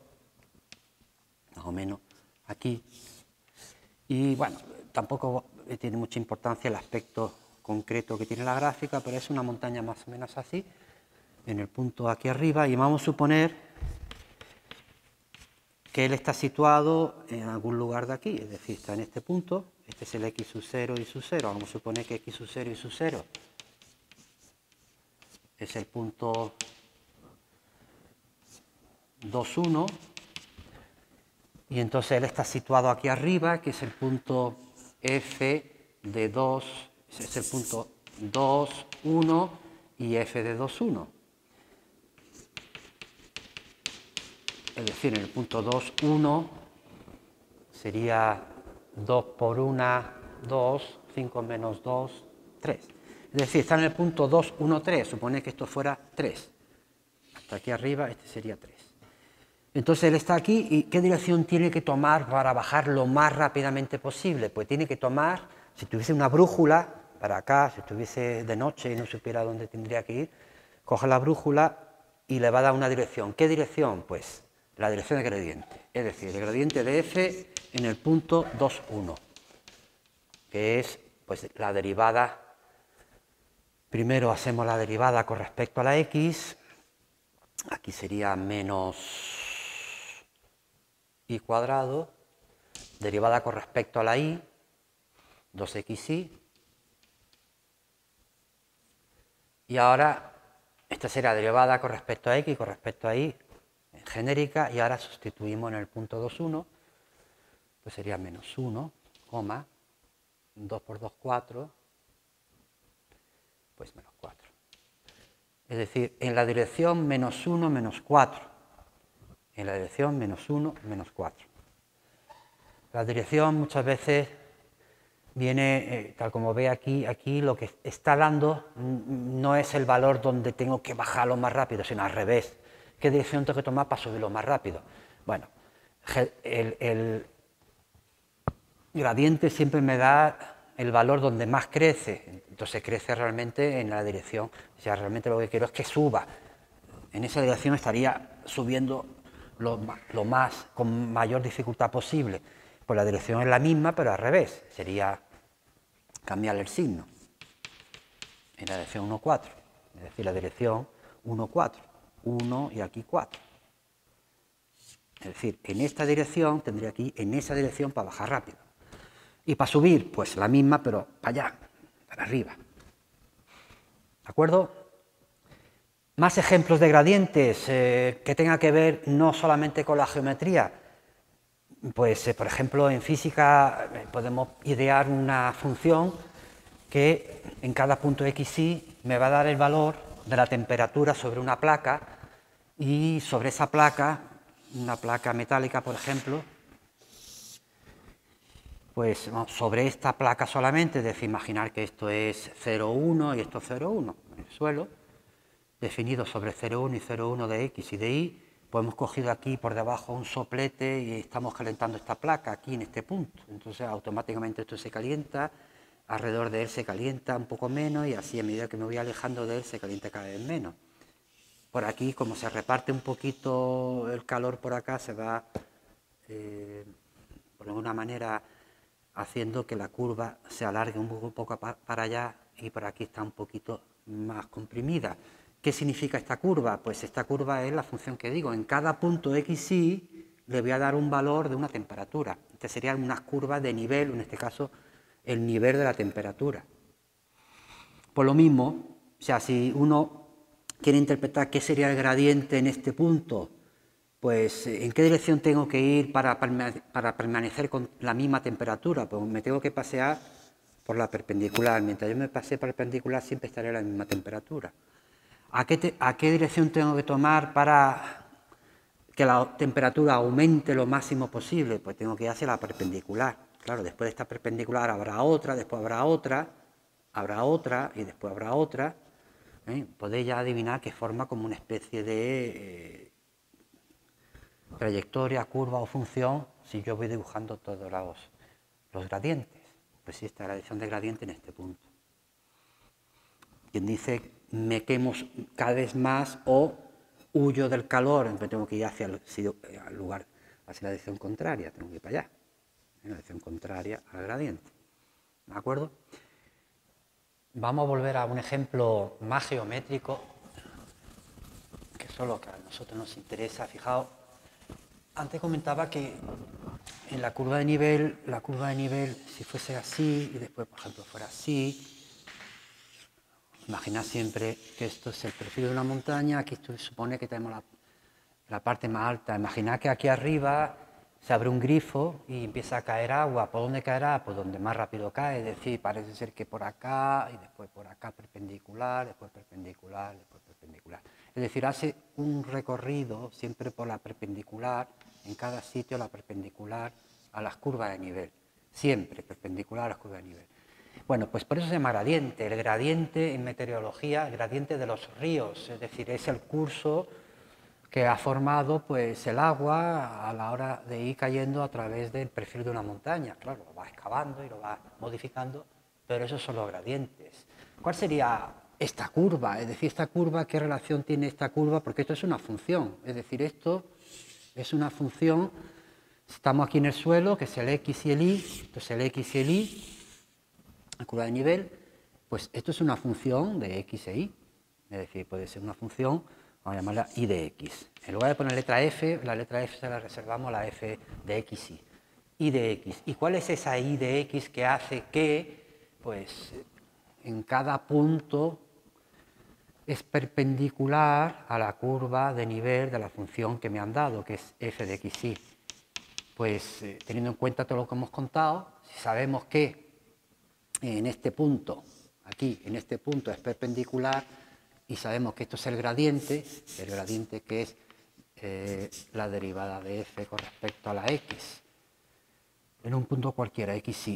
más o menos aquí, y bueno, tampoco tiene mucha importancia el aspecto concreto que tiene la gráfica, pero es una montaña más o menos así, en el punto aquí arriba, y vamos a suponer que él está situado en algún lugar de aquí, es decir, está en este punto, este es el x sub 0 y sub 0, vamos a suponer que x sub 0 y sub 0 es el punto 2, 1, y entonces él está situado aquí arriba, que es el punto f de 2, es el punto 2, 1 y f de 2, 1. Es decir, en el punto 2, 1 sería 2 por 1, 2, 5 menos 2, 3. Es decir, está en el punto 2, 1, 3. Supone que esto fuera 3. Hasta aquí arriba, este sería 3. Entonces él está aquí y ¿qué dirección tiene que tomar para bajar lo más rápidamente posible? Pues tiene que tomar, si tuviese una brújula, para acá, si estuviese de noche y no supiera dónde tendría que ir, coge la brújula y le va a dar una dirección. ¿Qué dirección? Pues la dirección del gradiente, es decir, el gradiente de f en el punto 2, 1, que es pues la derivada. Primero hacemos la derivada con respecto a la x, aquí sería menos y cuadrado, derivada con respecto a la y, 2xy, y ahora esta será derivada con respecto a x, con respecto a y, genérica, y ahora sustituimos en el punto 2, 1, pues sería menos 1, 2 por 2, 4, pues menos 4. Es decir, en la dirección menos 1, menos 4. En la dirección menos 1, menos 4. La dirección muchas veces viene, tal como ve aquí lo que está dando no es el valor donde tengo que bajarlo más rápido, sino al revés. ¿Qué dirección tengo que tomar para subirlo más rápido? Bueno, el gradiente siempre me da el valor donde más crece, entonces crece realmente en la dirección, o sea, realmente lo que quiero es que suba. En esa dirección estaría subiendo con mayor dificultad posible. Pues la dirección es la misma, pero al revés, sería cambiar el signo. En la dirección 1, 4, es decir, la dirección 1, 4, 1 y aquí 4. Es decir, en esta dirección tendría aquí en esa dirección para bajar rápido. Y para subir, pues la misma, pero para allá, para arriba. ¿De acuerdo? Más ejemplos de gradientes que tengan que ver no solamente con la geometría. Pues, por ejemplo, en física podemos idear una función que en cada punto xy me va a dar el valor de la temperatura sobre una placa y sobre esa placa, una placa metálica, por ejemplo, pues sobre esta placa solamente, es decir, imaginar que esto es 0,1 y esto es 0,1 en el suelo, definido sobre 0,1 y 0,1 de x y de y, pues hemos cogido aquí por debajo un soplete y estamos calentando esta placa aquí en este punto. Entonces automáticamente esto se calienta, alrededor de él se calienta un poco menos y así a medida que me voy alejando de él se calienta cada vez menos. Por aquí, como se reparte un poquito el calor por acá, se va por alguna manera haciendo que la curva se alargue un poco para allá y por aquí está un poquito más comprimida. ¿Qué significa esta curva? Pues esta curva es la función que digo. En cada punto xy, le voy a dar un valor de una temperatura. Estas serían unas curvas de nivel, en este caso el nivel de la temperatura. Por lo mismo, o sea, si uno quiere interpretar qué sería el gradiente en este punto, pues ¿en qué dirección tengo que ir para permanecer con la misma temperatura? Pues me tengo que pasear por la perpendicular. Mientras yo me pasee por la perpendicular siempre estaré a la misma temperatura. ¿A qué dirección tengo que tomar para que la temperatura aumente lo máximo posible? Pues tengo que ir hacia la perpendicular. Claro, después de esta perpendicular habrá otra, después habrá otra y después habrá otra. Podéis ya adivinar que forma como una especie de trayectoria, curva o función si yo voy dibujando todos los gradientes. Pues sí, esta es la dirección de gradiente en este punto. Quien dice me quemo cada vez más o huyo del calor, entonces tengo que ir hacia el lugar, hacia la dirección contraria, tengo que ir para allá, en la dirección contraria al gradiente. ¿De acuerdo? Vamos a volver a un ejemplo más geométrico, que eso es lo que a nosotros nos interesa. Fijaos, antes comentaba que en la curva de nivel, si fuese así y después, por ejemplo, fuera así, imaginad siempre que esto es el perfil de una montaña, aquí se supone que tenemos la parte más alta. Imaginad que aquí arriba se abre un grifo y empieza a caer agua. ¿Por dónde caerá? Pues donde más rápido cae, es decir, parece ser que por acá y después por acá perpendicular, después perpendicular, después perpendicular. Es decir, hace un recorrido siempre por la perpendicular, en cada sitio la perpendicular a las curvas de nivel, siempre perpendicular a las curvas de nivel. Bueno, pues por eso se llama gradiente. El gradiente en meteorología, el gradiente de los ríos, es decir, es el curso que ha formado pues el agua a la hora de ir cayendo a través del perfil de una montaña. Claro, lo va excavando y lo va modificando, pero esos son los gradientes. ¿Cuál sería esta curva? Es decir, esta curva, ¿qué relación tiene esta curva? Porque esto es una función, es decir, esto es una función. Estamos aquí en el suelo, que es el X y el Y, esto es el X y el Y, la curva de nivel, pues esto es una función de X e Y, es decir, puede ser una función, vamos a llamarla Y de X. En lugar de poner letra F, la letra F se la reservamos a la F de X, Y de X. ¿Y cuál es esa Y de X que hace que, pues, en cada punto es perpendicular a la curva de nivel de la función que me han dado, que es F de X, Y? Pues, teniendo en cuenta todo lo que hemos contado, si sabemos que en este punto, aquí, en este punto es perpendicular y sabemos que esto es el gradiente que es la derivada de f con respecto a la x, en un punto cualquiera, x,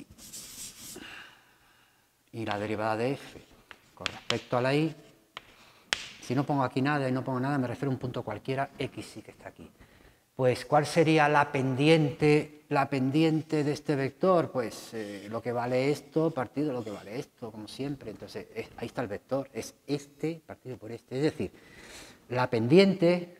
y la derivada de f con respecto a la y, si no pongo aquí nada y no pongo nada, me refiero a un punto cualquiera, x, que está aquí. Pues, ¿cuál sería la pendiente de este vector? Pues lo que vale esto partido lo que vale esto, como siempre. Entonces, ahí está el vector, es este partido por este. Es decir, la pendiente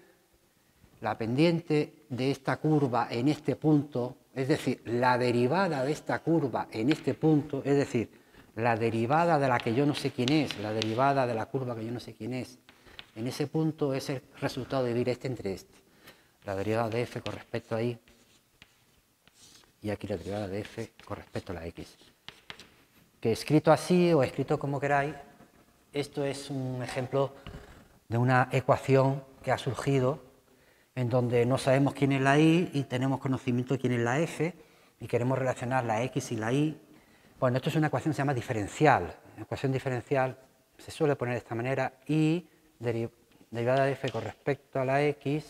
de esta curva en este punto, es decir, la derivada de esta curva en este punto, es decir, la derivada de la que yo no sé quién es, la derivada de la curva que yo no sé quién es, en ese punto es el resultado de dividir este entre este. La derivada de f con respecto a y, y aquí la derivada de f con respecto a la x. Que escrito así o escrito como queráis, esto es un ejemplo de una ecuación que ha surgido en donde no sabemos quién es la y y tenemos conocimiento de quién es la f y queremos relacionar la x y la y. Bueno, esto es una ecuación que se llama diferencial. La ecuación diferencial se suele poner de esta manera: y derivada de f con respecto a la x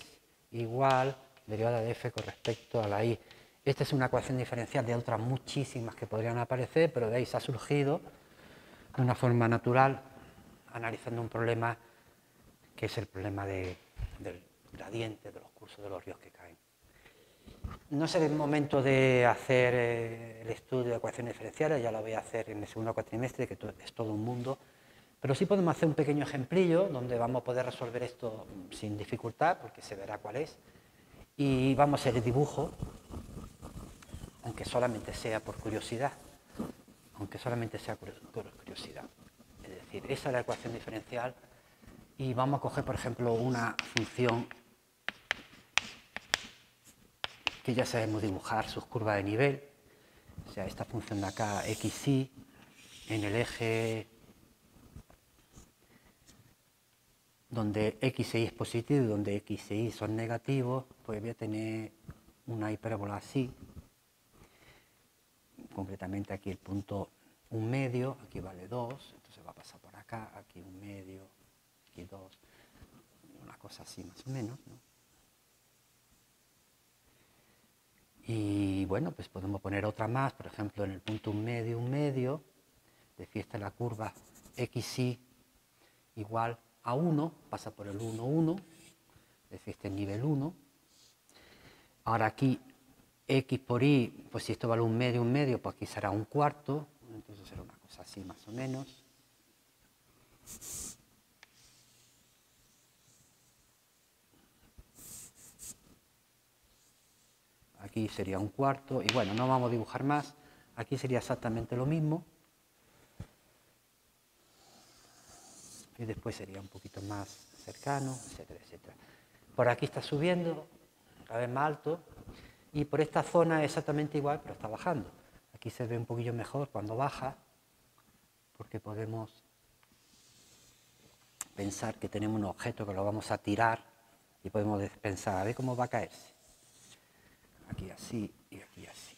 igual derivada de f con respecto a la y. Esta es una ecuación diferencial de otras muchísimas que podrían aparecer, pero veis, ha surgido de una forma natural analizando un problema que es el problema del gradiente de los cursos de los ríos que caen. No será el momento de hacer el estudio de ecuaciones diferenciales, ya lo voy a hacer en el segundo cuatrimestre, que es todo un mundo, pero sí podemos hacer un pequeño ejemplillo donde vamos a poder resolver esto sin dificultad, porque se verá cuál es, y vamos a hacer el dibujo, aunque solamente sea por curiosidad, Es decir, esa es la ecuación diferencial y vamos a coger, por ejemplo, una función que ya sabemos dibujar sus curvas de nivel, o sea, esta función de acá, xy, en el eje donde x y es positivo y donde x y son negativos, pues voy a tener una hipérbola así, concretamente aquí el punto 1/2, aquí vale 2, entonces va a pasar por acá, aquí 1/2, aquí 2, una cosa así más o menos, ¿no? Y bueno, pues podemos poner otra más, por ejemplo, en el punto 1/2, 1/2, decir esta es la curva xy igual a 1, pasa por el 1, 1, es decir, este es nivel 1. Ahora aquí x por y, pues si esto vale 1/2, 1/2, pues aquí será 1/4, entonces será una cosa así más o menos. Aquí sería 1/4, y bueno, no vamos a dibujar más, aquí sería exactamente lo mismo. Y después sería un poquito más cercano, etcétera, etcétera. Por aquí está subiendo, cada vez más alto, y por esta zona es exactamente igual, pero está bajando. Aquí se ve un poquillo mejor cuando baja, porque podemos pensar que tenemos un objeto que lo vamos a tirar y podemos pensar, a ver cómo va a caerse. Aquí así y aquí así.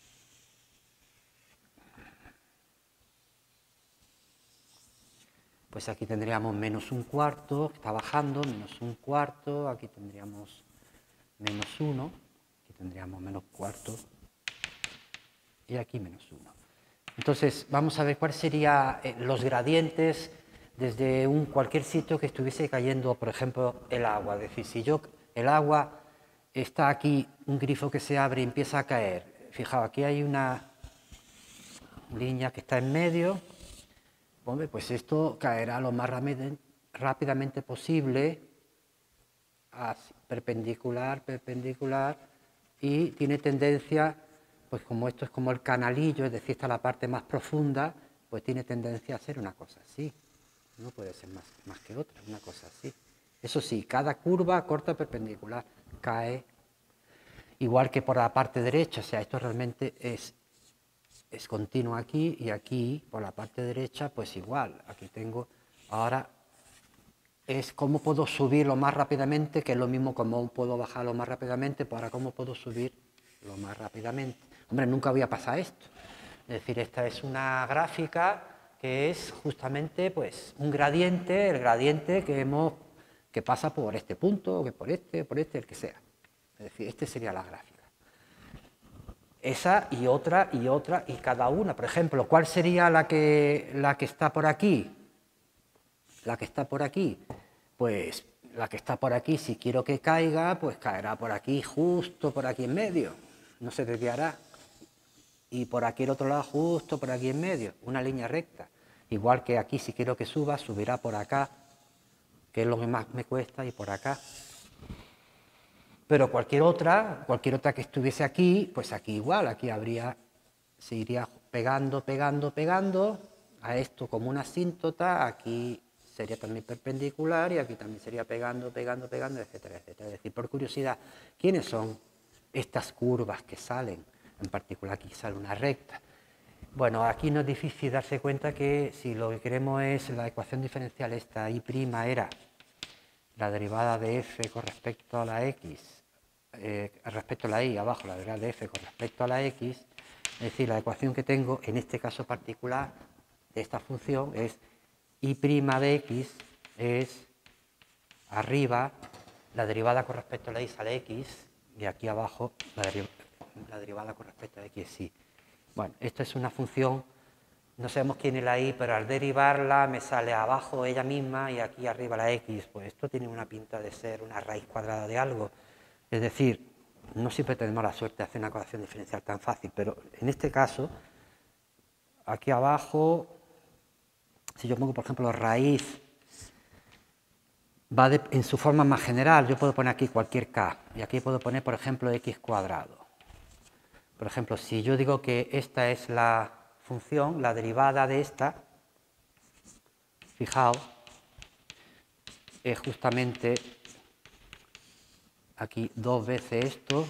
Pues aquí tendríamos menos 1/4, que está bajando, menos 1/4, aquí tendríamos menos 1, aquí tendríamos menos 1/4 y aquí menos 1. Entonces, vamos a ver cuáles serían los gradientes desde cualquier sitio que estuviese cayendo, por ejemplo, el agua. Es decir, si el agua está aquí, un grifo que se abre y empieza a caer. Fijaos, aquí hay una línea que está en medio. Hombre, pues esto caerá lo más rápidamente posible, así, perpendicular, perpendicular, y tiene tendencia, pues como esto es como el canalillo, es decir, esta es la parte más profunda, pues tiene tendencia a ser una cosa así. No puede ser más que otra, una cosa así. Eso sí, cada curva corta perpendicular cae igual que por la parte derecha, o sea, esto realmente es continuo aquí, y aquí por la parte derecha pues igual. Aquí tengo, ahora es cómo puedo subirlo más rápidamente, que es lo mismo como puedo bajarlo más rápidamente, pues ahora cómo puedo subirlo más rápidamente. Hombre, nunca había pasado esto. Es decir, esta es una gráfica que es justamente pues un gradiente, el gradiente que pasa por este punto, o que por este, el que sea. Es decir, esta sería la gráfica. Esa y otra y otra y cada una. Por ejemplo, ¿cuál sería la que está por aquí? La que está por aquí. Pues la que está por aquí, si quiero que caiga, pues caerá por aquí, justo por aquí en medio. No se desviará. Y por aquí el otro lado, justo por aquí en medio. Una línea recta. Igual que aquí, si quiero que suba, subirá por acá, que es lo que más me cuesta, y por acá. Pero cualquier otra que estuviese aquí, pues aquí igual, aquí se iría pegando, pegando, pegando, a esto como una asíntota, aquí sería también perpendicular y aquí también sería pegando, pegando, pegando, etcétera, etcétera. Es decir, por curiosidad, ¿quiénes son estas curvas que salen? En particular aquí sale una recta. Bueno, aquí no es difícil darse cuenta que si lo que queremos es la ecuación diferencial esta, y' era la derivada de f con respecto a la x, respecto a la y, abajo la derivada de f con respecto a la x, es decir, la ecuación que tengo en este caso particular de esta función es y' de x es arriba la derivada con respecto a la y sale x, y aquí abajo la derivada con respecto a x es y. Bueno, esta es una función, no sabemos quién es la y, pero al derivarla me sale abajo ella misma y aquí arriba la x. Pues esto tiene una pinta de ser una raíz cuadrada de algo. Es decir, no siempre tenemos la suerte de hacer una ecuación diferencial tan fácil, pero en este caso, aquí abajo, si yo pongo, por ejemplo, raíz, va en su forma más general, yo puedo poner aquí cualquier k, y aquí puedo poner, por ejemplo, x cuadrado. Por ejemplo, si yo digo que esta es la función, la derivada de esta, fijaos, es justamente aquí 2 veces esto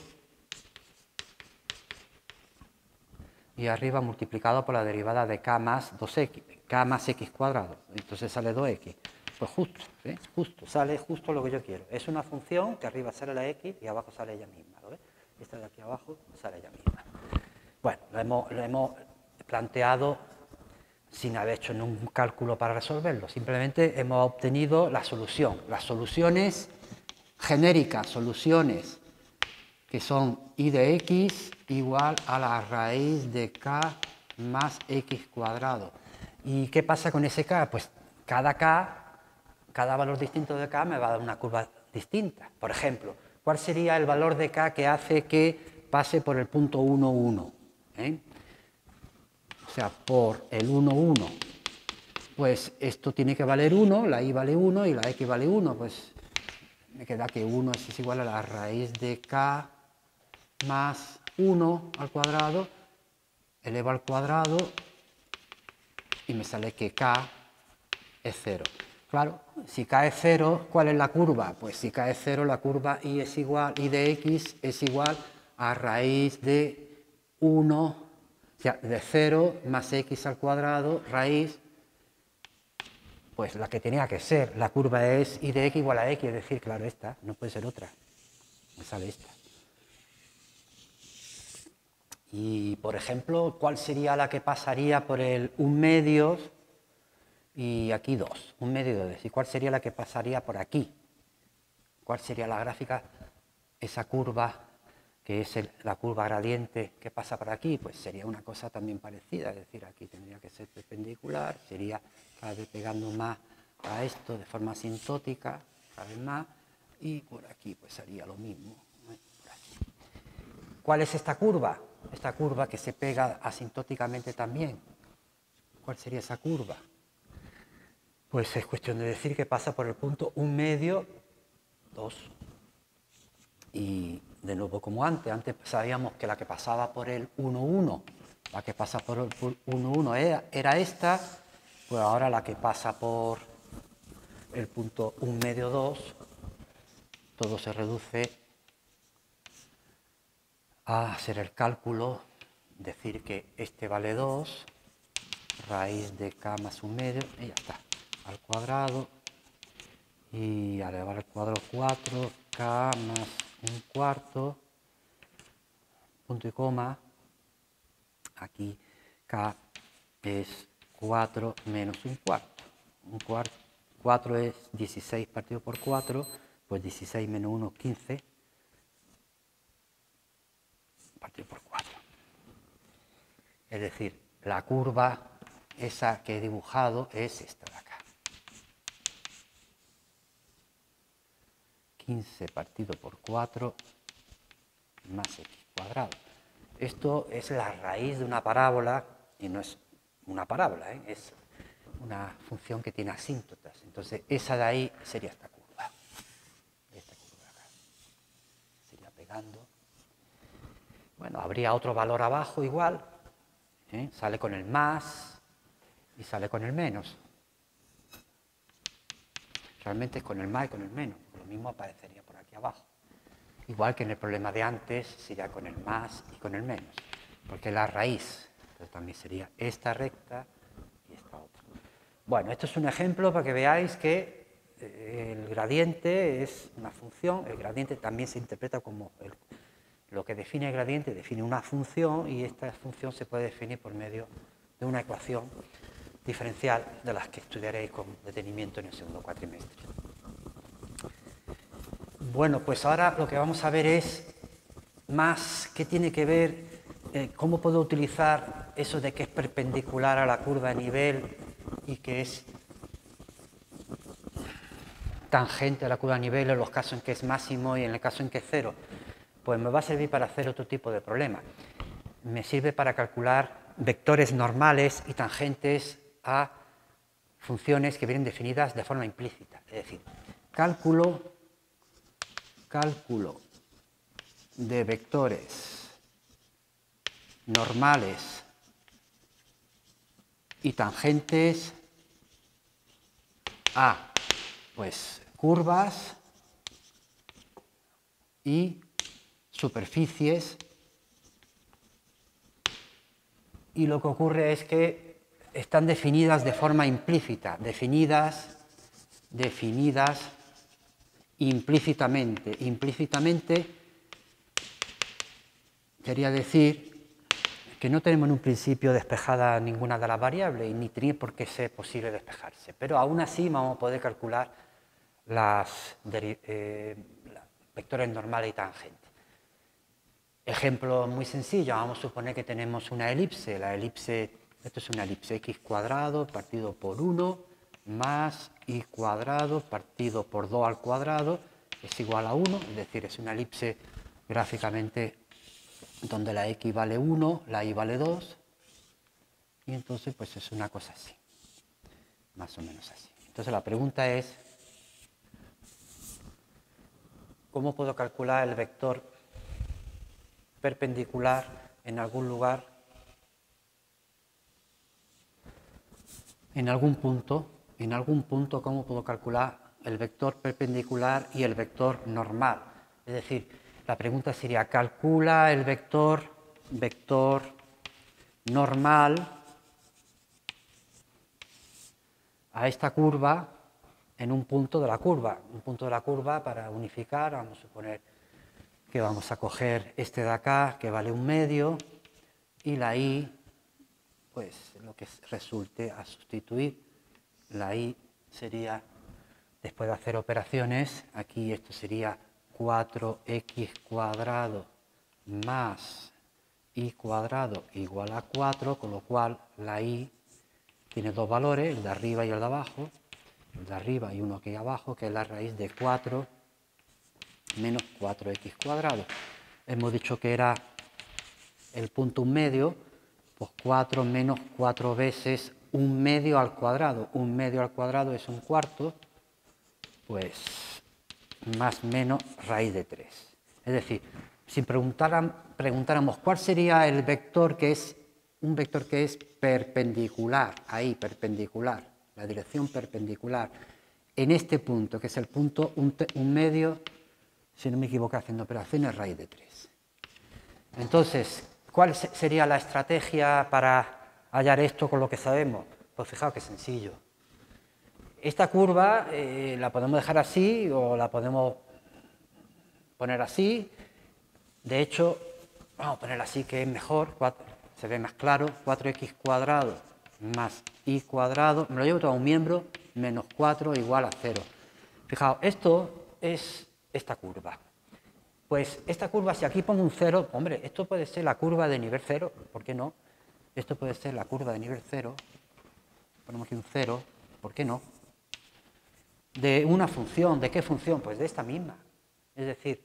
y arriba multiplicado por la derivada de k más 2x, k más x cuadrado. Entonces sale 2x. Pues justo, ¿sí? Justo, sale justo lo que yo quiero. Es una función que arriba sale la x y abajo sale ella misma. ¿Lo ves? Esta de aquí abajo sale ella misma. Bueno, lo hemos planteado sin haber hecho ningún cálculo para resolverlo. Simplemente hemos obtenido la solución. Las soluciones genéricas, soluciones que son y de x igual a la raíz de k más x cuadrado. ¿Y qué pasa con ese k? Pues cada valor distinto de k me va a dar una curva distinta. Por ejemplo, ¿cuál sería el valor de k que hace que pase por el punto 1, 1? O sea, por el 1, 1, pues esto tiene que valer 1, la y vale 1 y la x vale 1, pues me queda que 1 es igual a la raíz de k más 1 al cuadrado, elevo al cuadrado y me sale que k es 0. Claro, si k es 0, ¿cuál es la curva? Pues si k es 0, la curva y de x es igual a raíz de 1, o sea, de 0 más x al cuadrado, raíz, pues la que tenía que ser. La curva es y de x igual a x, es decir, claro, esta, no puede ser otra. Me sale esta. Y, por ejemplo, ¿cuál sería la que pasaría por el 1 medio y aquí 2? 1 medio y 2. ¿Y cuál sería la que pasaría por aquí? ¿Cuál sería la gráfica? Esa curva, que es la curva gradiente que pasa por aquí, pues sería una cosa también parecida. Es decir, aquí tendría que ser perpendicular, sería cada vez pegando más a esto de forma asintótica, cada vez más, y por aquí pues haría lo mismo. ¿Cuál es esta curva? Esta curva que se pega asintóticamente también. ¿Cuál sería esa curva? Pues es cuestión de decir que pasa por el punto 1 medio, 2. Y de nuevo como antes sabíamos que la que pasaba por el 1, 1, la que pasa por el 1, 1 era esta, pues ahora la que pasa por el punto 1 medio, 2, todo se reduce a hacer el cálculo, decir que este vale 2, raíz de k más 1 medio, y ya está, al cuadrado, y elevar al cuadrado 4, k más 1 cuarto, punto y coma, aquí k es 4 menos 1 cuarto, 4 es 16 partido por 4, pues 16 menos 1 es 15, partido por 4. Es decir, la curva, esa que he dibujado, es esta de acá. 15 partido por 4 más x cuadrado. Esto es la raíz de una parábola, y no es una parábola, es una función que tiene asíntotas. Entonces, esa de ahí sería esta curva. Esta curva de acá. Sería pegando. Bueno, habría otro valor abajo igual, sale con el más y sale con el menos. Realmente es con el más y con el menos, lo mismo aparecería por aquí abajo. Igual que en el problema de antes, sería con el más y con el menos, porque es la raíz. Entonces también sería esta recta y esta otra. Bueno, esto es un ejemplo para que veáis que el gradiente es una función, el gradiente también se interpreta como lo que define el gradiente, define una función y esta función se puede definir por medio de una ecuación diferencial de las que estudiaréis con detenimiento en el segundo cuatrimestre. Bueno, pues ahora lo que vamos a ver es más qué tiene que ver, cómo puedo utilizar eso de que es perpendicular a la curva de nivel y que es tangente a la curva de nivel en los casos en que es máximo y en el caso en que es cero. Pues me va a servir para hacer otro tipo de problema. Me sirve para calcular vectores normales y tangentes a funciones que vienen definidas de forma implícita. Es decir, cálculo de vectores normales y tangentes a pues curvas y superficies y lo que ocurre es que están definidas de forma implícita, definidas implícitamente. Implícitamente quería decir que no tenemos en un principio despejada ninguna de las variables y ni tiene por qué ser posible despejarse, pero aún así vamos a poder calcular las vectores normales y tangentes. Ejemplo muy sencillo, vamos a suponer que tenemos una elipse. La elipse, esto es una elipse, x cuadrado partido por 1 más y cuadrado partido por 2 al cuadrado es igual a 1, es decir, es una elipse gráficamente donde la x vale 1, la y vale 2, y entonces pues es una cosa así, más o menos así. Entonces la pregunta es, ¿cómo puedo calcular el vector perpendicular en algún lugar, en algún punto, cómo puedo calcular el vector perpendicular y el vector normal? Es decir, la pregunta sería, calcula el vector normal a esta curva en un punto de la curva. Un punto de la curva, para unificar, vamos a suponer que vamos a coger este de acá, que vale 1/2, y la y, pues lo que resulte a sustituir, la y sería, después de hacer operaciones, aquí esto sería 4x cuadrado más y cuadrado igual a 4, con lo cual la y tiene dos valores, el de arriba y el de abajo, el de arriba y uno aquí abajo, que es la raíz de 4 menos 4x cuadrado. Hemos dicho que era el punto 1/2, pues 4 menos 4 veces 1/2 al cuadrado. 1/2 al cuadrado es 1/4, pues más menos raíz de 3. Es decir, si preguntáramos cuál sería el vector que es, un vector que es perpendicular, ahí, perpendicular, la dirección perpendicular, en este punto, que es el punto 1/2, si no me equivoco, haciendo operaciones, raíz de 3. Entonces, ¿cuál sería la estrategia para hallar esto con lo que sabemos? Pues fijaos qué sencillo. Esta curva la podemos dejar así o la podemos poner así. De hecho, vamos a ponerla así, que es mejor, se ve más claro. 4x cuadrado más y cuadrado, me lo llevo todo a un miembro, menos 4 igual a 0. Fijaos, esto es esta curva. Pues esta curva, si aquí pongo un 0, hombre, esto puede ser la curva de nivel 0, ¿por qué no? Esto puede ser la curva de nivel 0, ponemos aquí un 0, ¿por qué no? De una función, ¿de qué función? Pues de esta misma. Es decir,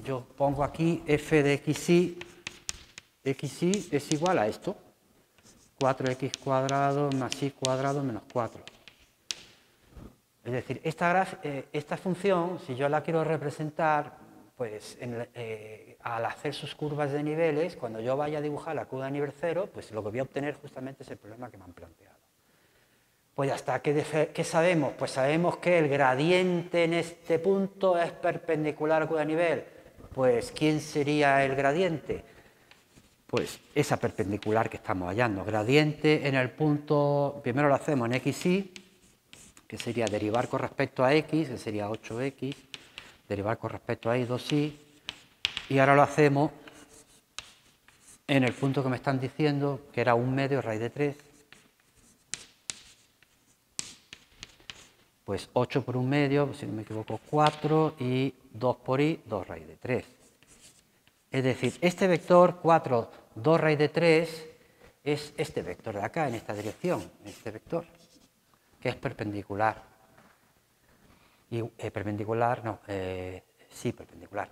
yo pongo aquí f de xy es igual a esto, 4x cuadrado más y cuadrado menos 4. Es decir, esta función, si yo la quiero representar, pues al hacer sus curvas de niveles, cuando yo vaya a dibujar la curva de nivel 0, pues lo que voy a obtener justamente es el problema que me han planteado. Pues hasta ¿qué sabemos? Pues sabemos que el gradiente en este punto es perpendicular a la curva de nivel. Pues ¿quién sería el gradiente? Pues esa perpendicular que estamos hallando. Gradiente en el punto, primero lo hacemos en xy, que sería derivar con respecto a x, que sería 8x, derivar con respecto a y 2y, y ahora lo hacemos en el punto que me están diciendo, que era 1/2 raíz de 3, pues 8 por 1/2, si no me equivoco, 4, y 2 por y, 2 raíz de 3. Es decir, este vector 4, 2 raíz de 3, es este vector de acá, en esta dirección, este vector, que es perpendicular. Y perpendicular, no, sí, perpendicular.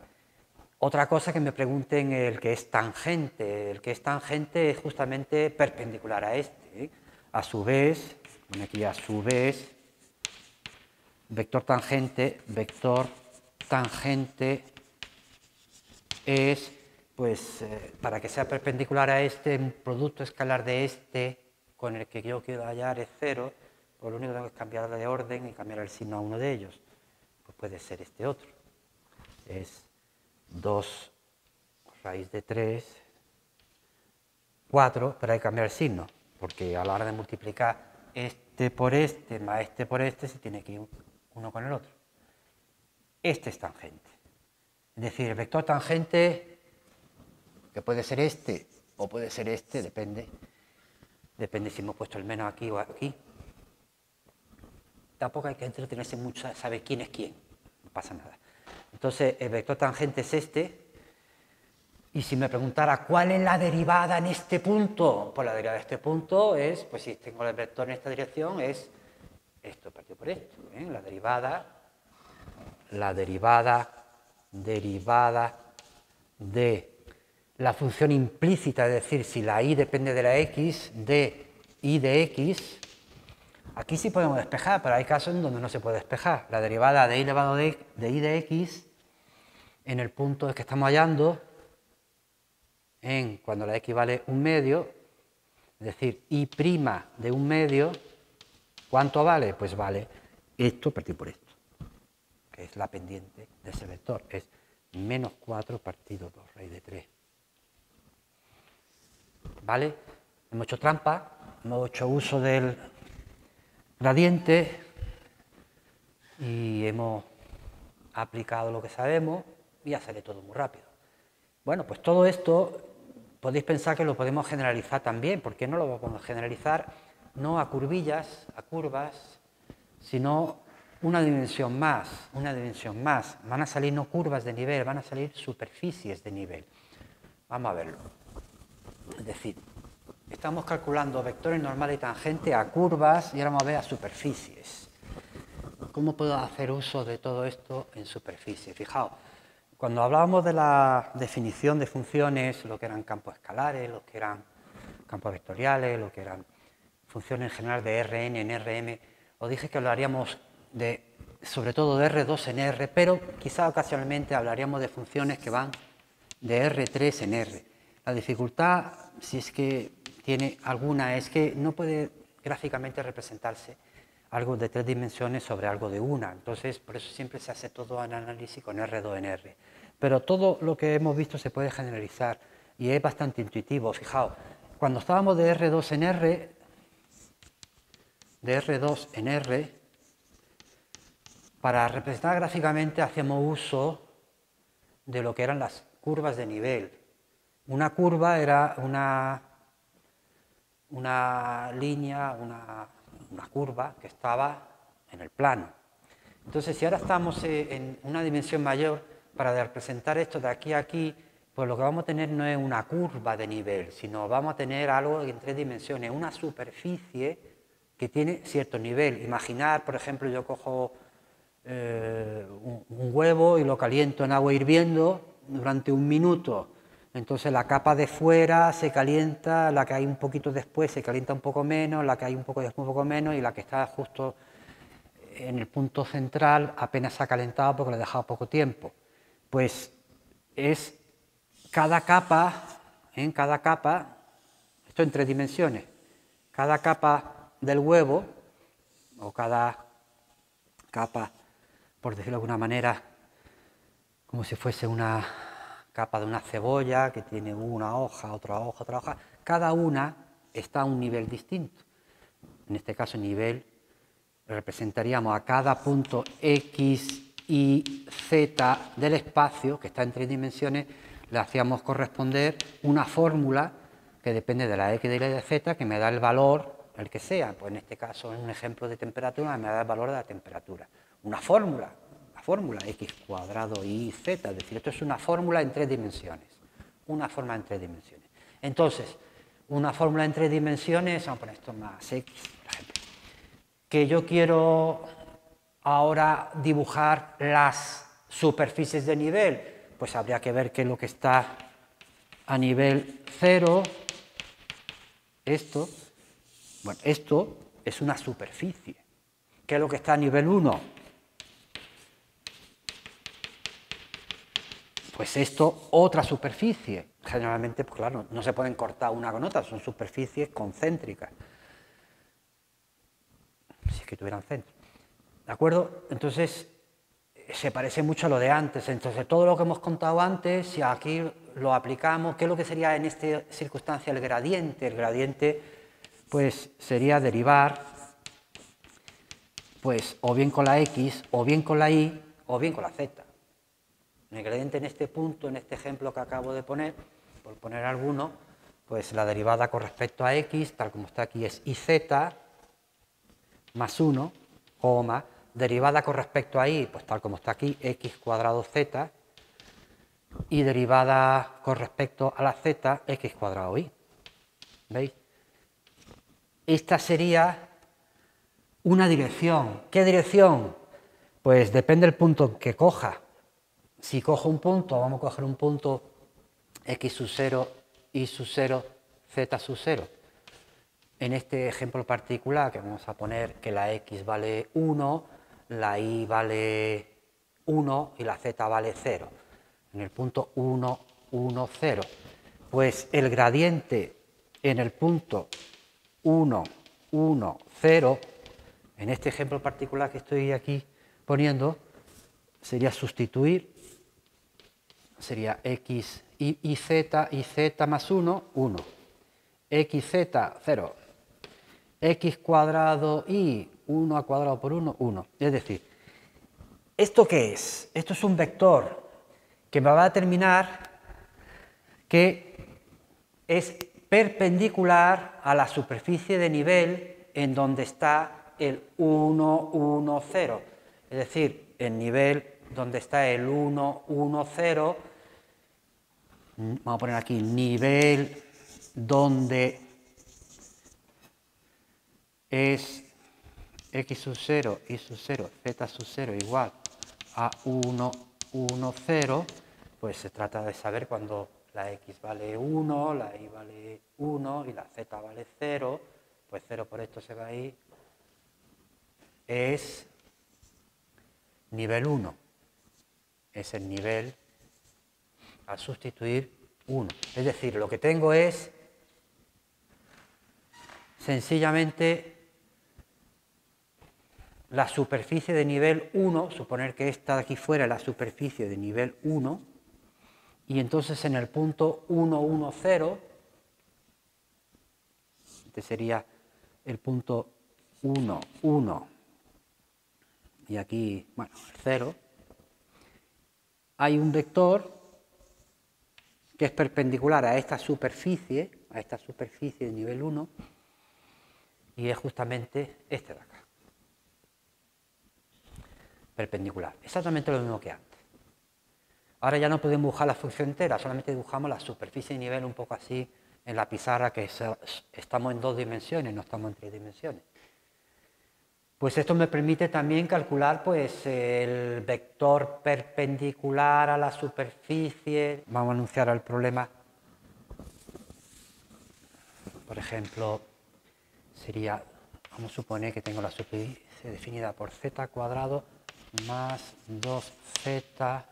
Otra cosa que me pregunten, el que es tangente. El que es tangente es justamente perpendicular a este. A su vez, pone aquí a su vez, vector tangente es, pues, para que sea perpendicular a este, un producto escalar de este con el que yo quiero hallar es 0, pues lo único que tengo es cambiar de orden y cambiar el signo a uno de ellos. Pues puede ser este otro. Es 2 raíz de 3, 4, pero hay que cambiar el signo, porque a la hora de multiplicar este por este más este por este, se tiene que ir uno con el otro. Este es tangente. Es decir, el vector tangente, que puede ser este o puede ser este, depende si hemos puesto el menos aquí o aquí. Tampoco hay que entretenerse mucho a saber quién es quién, no pasa nada. Entonces, el vector tangente es este, y si me preguntara cuál es la derivada en este punto, pues la derivada de este punto es, pues si tengo el vector en esta dirección, es esto partido por esto. La derivada de la función implícita, es decir, si la y depende de la x, de y de x, aquí sí podemos despejar, pero hay casos en donde no se puede despejar. La derivada de y elevado de y de x en el punto que estamos hallando, cuando la x vale 1/2, es decir, y' de 1/2, ¿cuánto vale? Pues vale esto partido por esto, que es la pendiente de ese vector, es menos 4 partido 2 raíz de 3. ¿Vale? Hemos hecho trampa, hemos hecho uso del gradiente y hemos aplicado lo que sabemos y ya sale todo muy rápido. Bueno, pues todo esto podéis pensar que lo podemos generalizar también. ¿Por qué no lo podemos generalizar? No a curvillas, a curvas, sino una dimensión más, una dimensión más. Van a salir no curvas de nivel, van a salir superficies de nivel. Vamos a verlo. Es decir, estamos calculando vectores normales y tangentes a curvas y ahora vamos a ver a superficies. ¿Cómo puedo hacer uso de todo esto en superficie? Fijaos, cuando hablábamos de la definición de funciones, lo que eran campos escalares, lo que eran campos vectoriales, lo que eran funciones en general de Rn en Rm, os dije que hablaríamos sobre todo de R2 en R, pero quizá ocasionalmente hablaríamos de funciones que van de R3 en R. La dificultad, si es que tiene alguna, es que no puede gráficamente representarse algo de 3 dimensiones sobre algo de una. Entonces, por eso siempre se hace todo el análisis con R2 en R. Pero todo lo que hemos visto se puede generalizar y es bastante intuitivo. Fijaos, cuando estábamos de R2 en R, para representar gráficamente hacemos uso de lo que eran las curvas de nivel. Una curva era una línea, una curva que estaba en el plano. Entonces, si ahora estamos en una dimensión mayor, para representar esto de aquí a aquí, pues lo que vamos a tener no es una curva de nivel, sino vamos a tener algo en 3 dimensiones, una superficie que tiene cierto nivel. Imaginar, por ejemplo, yo cojo un huevo y lo caliento en agua hirviendo durante 1 minuto. Entonces la capa de fuera se calienta, la que hay un poquito después se calienta un poco menos, la que hay un poco después un poco menos y la que está justo en el punto central apenas se ha calentado porque le he dejado poco tiempo. Pues es cada capa, esto en 3 dimensiones, cada capa del huevo o cada capa, por decirlo de alguna manera, como si fuese una capa de una cebolla que tiene una hoja, otra hoja, cada una está a un nivel distinto. En este caso, nivel, representaríamos a cada punto X, Y, Z del espacio, que está en 3 dimensiones, le hacíamos corresponder una fórmula que depende de la X, de Y y de Z, que me da el valor, el que sea. Pues en este caso, en un ejemplo de temperatura, me da el valor de la temperatura. Una fórmula x cuadrado y z, es decir, esto es una fórmula en 3 dimensiones, una fórmula en 3 dimensiones. Entonces, una fórmula en 3 dimensiones, vamos a poner esto más x, por ejemplo, que yo quiero ahora dibujar las superficies de nivel, pues habría que ver qué es lo que está a nivel 0, esto es una superficie. ¿Qué es lo que está a nivel 1? Pues esto, otra superficie. Generalmente, pues claro, no se pueden cortar una con otra, son superficies concéntricas. Si es que tuvieran centro. ¿De acuerdo? Entonces, se parece mucho a lo de antes. Entonces, todo lo que hemos contado antes, si aquí lo aplicamos, ¿qué es lo que sería en esta circunstancia el gradiente? El gradiente, pues, sería derivar, pues, o bien con la x, o bien con la y, o bien con la z. El gradiente en este punto, en este ejemplo que acabo de poner, por poner alguno, pues la derivada con respecto a x, tal como está aquí, es iz más 1, coma, derivada con respecto a y, pues tal como está aquí, x cuadrado z, y derivada con respecto a la z, x cuadrado y. ¿Veis? Esta sería una dirección. ¿Qué dirección? Pues depende del punto que coja. Si cojo un punto, vamos a coger un punto x sub 0, y sub 0, z sub 0. En este ejemplo particular, que vamos a poner que la x vale 1, la y vale 1 y la z vale 0. En el punto 1, 1, 0. Pues el gradiente en el punto 1, 1, 0, en este ejemplo particular que estoy aquí poniendo, sería sustituir, sería x y z más 1, 1. xz, 0. X cuadrado y 1 al cuadrado por 1, 1. Es decir, ¿esto qué es? Esto es un vector que me va a determinar que es perpendicular a la superficie de nivel en donde está el 1, 1, 0. Es decir, el nivel donde está el 1, 1, 0, vamos a poner aquí nivel donde es x sub 0, y sub 0, z sub 0 igual a 1, 1, 0, pues se trata de saber cuando la x vale 1, la y vale 1 y la z vale 0, pues 0 por esto se va ahí, es nivel 1, es el nivel al sustituir 1. Es decir, lo que tengo es sencillamente la superficie de nivel 1, suponer que esta de aquí fuera es la superficie de nivel 1, y entonces en el punto 1, 1, 0, este sería el punto 1, 1, y aquí, bueno, 0, hay un vector que es perpendicular a esta superficie de nivel 1, y es justamente este de acá. Perpendicular, exactamente lo mismo que antes. Ahora ya no podemos dibujar la función entera, solamente dibujamos la superficie de nivel un poco así en la pizarra, que estamos en 2 dimensiones, no estamos en 3 dimensiones. Pues esto me permite también calcular pues, el vector perpendicular a la superficie. Vamos a anunciar el problema. Por ejemplo, sería, vamos a suponer que tengo la superficie definida por z cuadrado más 2z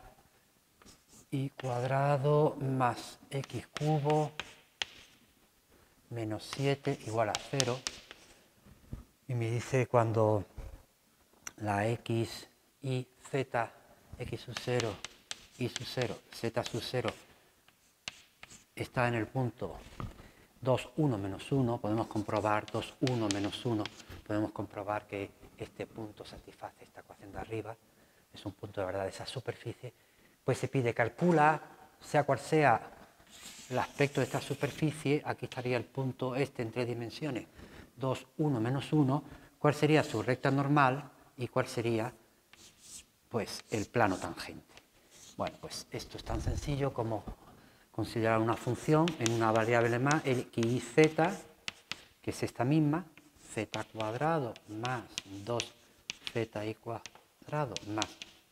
y cuadrado más x cubo menos 7 igual a 0. Y me dice cuando la x y z, x sub 0, y sub 0, z sub 0 está en el punto 2, 1, menos 1, podemos comprobar 2, 1, menos 1, podemos comprobar que este punto satisface esta ecuación de arriba, es un punto de verdad de esa superficie, pues se pide calcula, sea cual sea el aspecto de esta superficie, aquí estaría el punto este en 3 dimensiones, 2, 1, menos 1, cuál sería su recta normal y cuál sería pues el plano tangente. Bueno, pues esto es tan sencillo como considerar una función en una variable más, x y z, que es esta misma, z cuadrado más 2z cuadrado más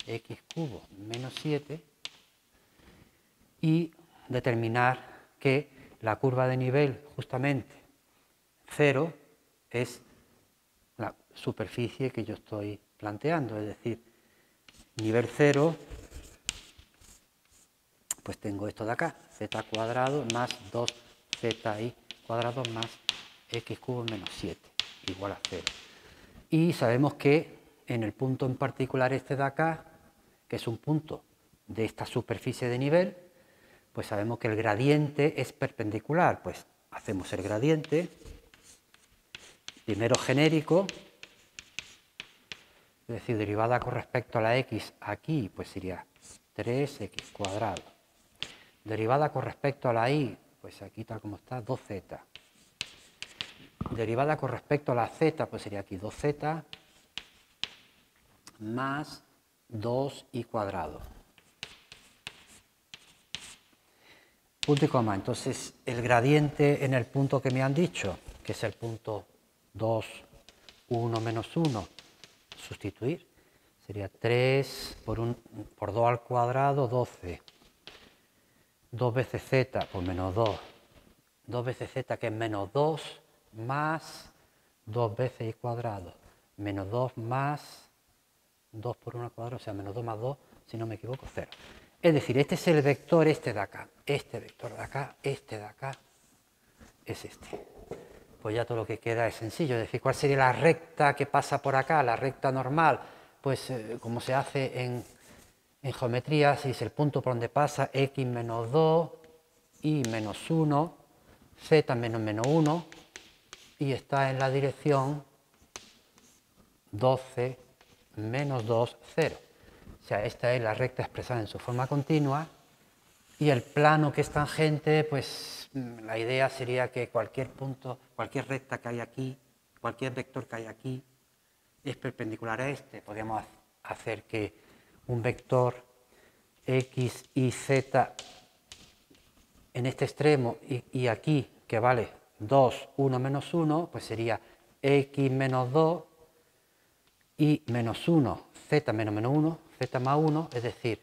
x cubo menos 7, y determinar que la curva de nivel justamente 0 es la superficie que yo estoy planteando, es decir, nivel 0, pues tengo esto de acá, z cuadrado más 2zi cuadrado más x cubo menos 7, igual a 0. Y sabemos que en el punto en particular este de acá, que es un punto de esta superficie de nivel, pues sabemos que el gradiente es perpendicular. Pues hacemos el gradiente, primero genérico, es decir, derivada con respecto a la x aquí, pues sería 3x cuadrado. Derivada con respecto a la y, pues aquí tal como está, 2z. Derivada con respecto a la z, pues sería aquí 2z más 2y cuadrado. Punto y coma. Entonces, el gradiente en el punto que me han dicho, que es el punto 2, 1 menos 1, sustituir, sería 3 por 2 al cuadrado, 12. 2 veces z, pues menos 2. 2 veces z, que es menos 2, más 2 veces y cuadrado. Menos 2 más 2 por 1 al cuadrado, o sea, menos 2 más 2, si no me equivoco, 0. Es decir, este es el vector, este de acá, este vector de acá, este de acá, es este. Pues ya todo lo que queda es sencillo, es decir, ¿cuál sería la recta que pasa por acá? La recta normal, pues como se hace en geometría, si es el punto por donde pasa x menos 2, y menos 1, z menos 1, y está en la dirección 12 menos 2, 0. O sea, esta es la recta expresada en su forma continua, y el plano que es tangente, pues la idea sería que cualquier punto, cualquier recta que hay aquí, cualquier vector que hay aquí, es perpendicular a este. Podríamos hacer que un vector x y z en este extremo y aquí, que vale 2, 1 menos 1, pues sería x menos 2 y menos 1, z menos 1, z más 1, es decir,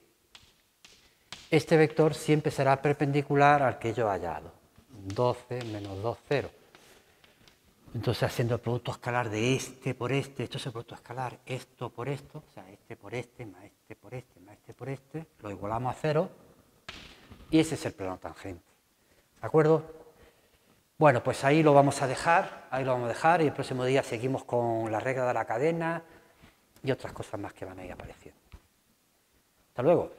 este vector siempre será perpendicular al que yo he hallado, 12 menos 2, 0. Entonces, haciendo el producto escalar de este por este, esto es el producto escalar, esto por esto, o sea, este por este, más este por este, más este por este, lo igualamos a 0, y ese es el plano tangente. ¿De acuerdo? Bueno, pues ahí lo vamos a dejar, y el próximo día seguimos con la regla de la cadena y otras cosas más que van a ir apareciendo. Hasta luego.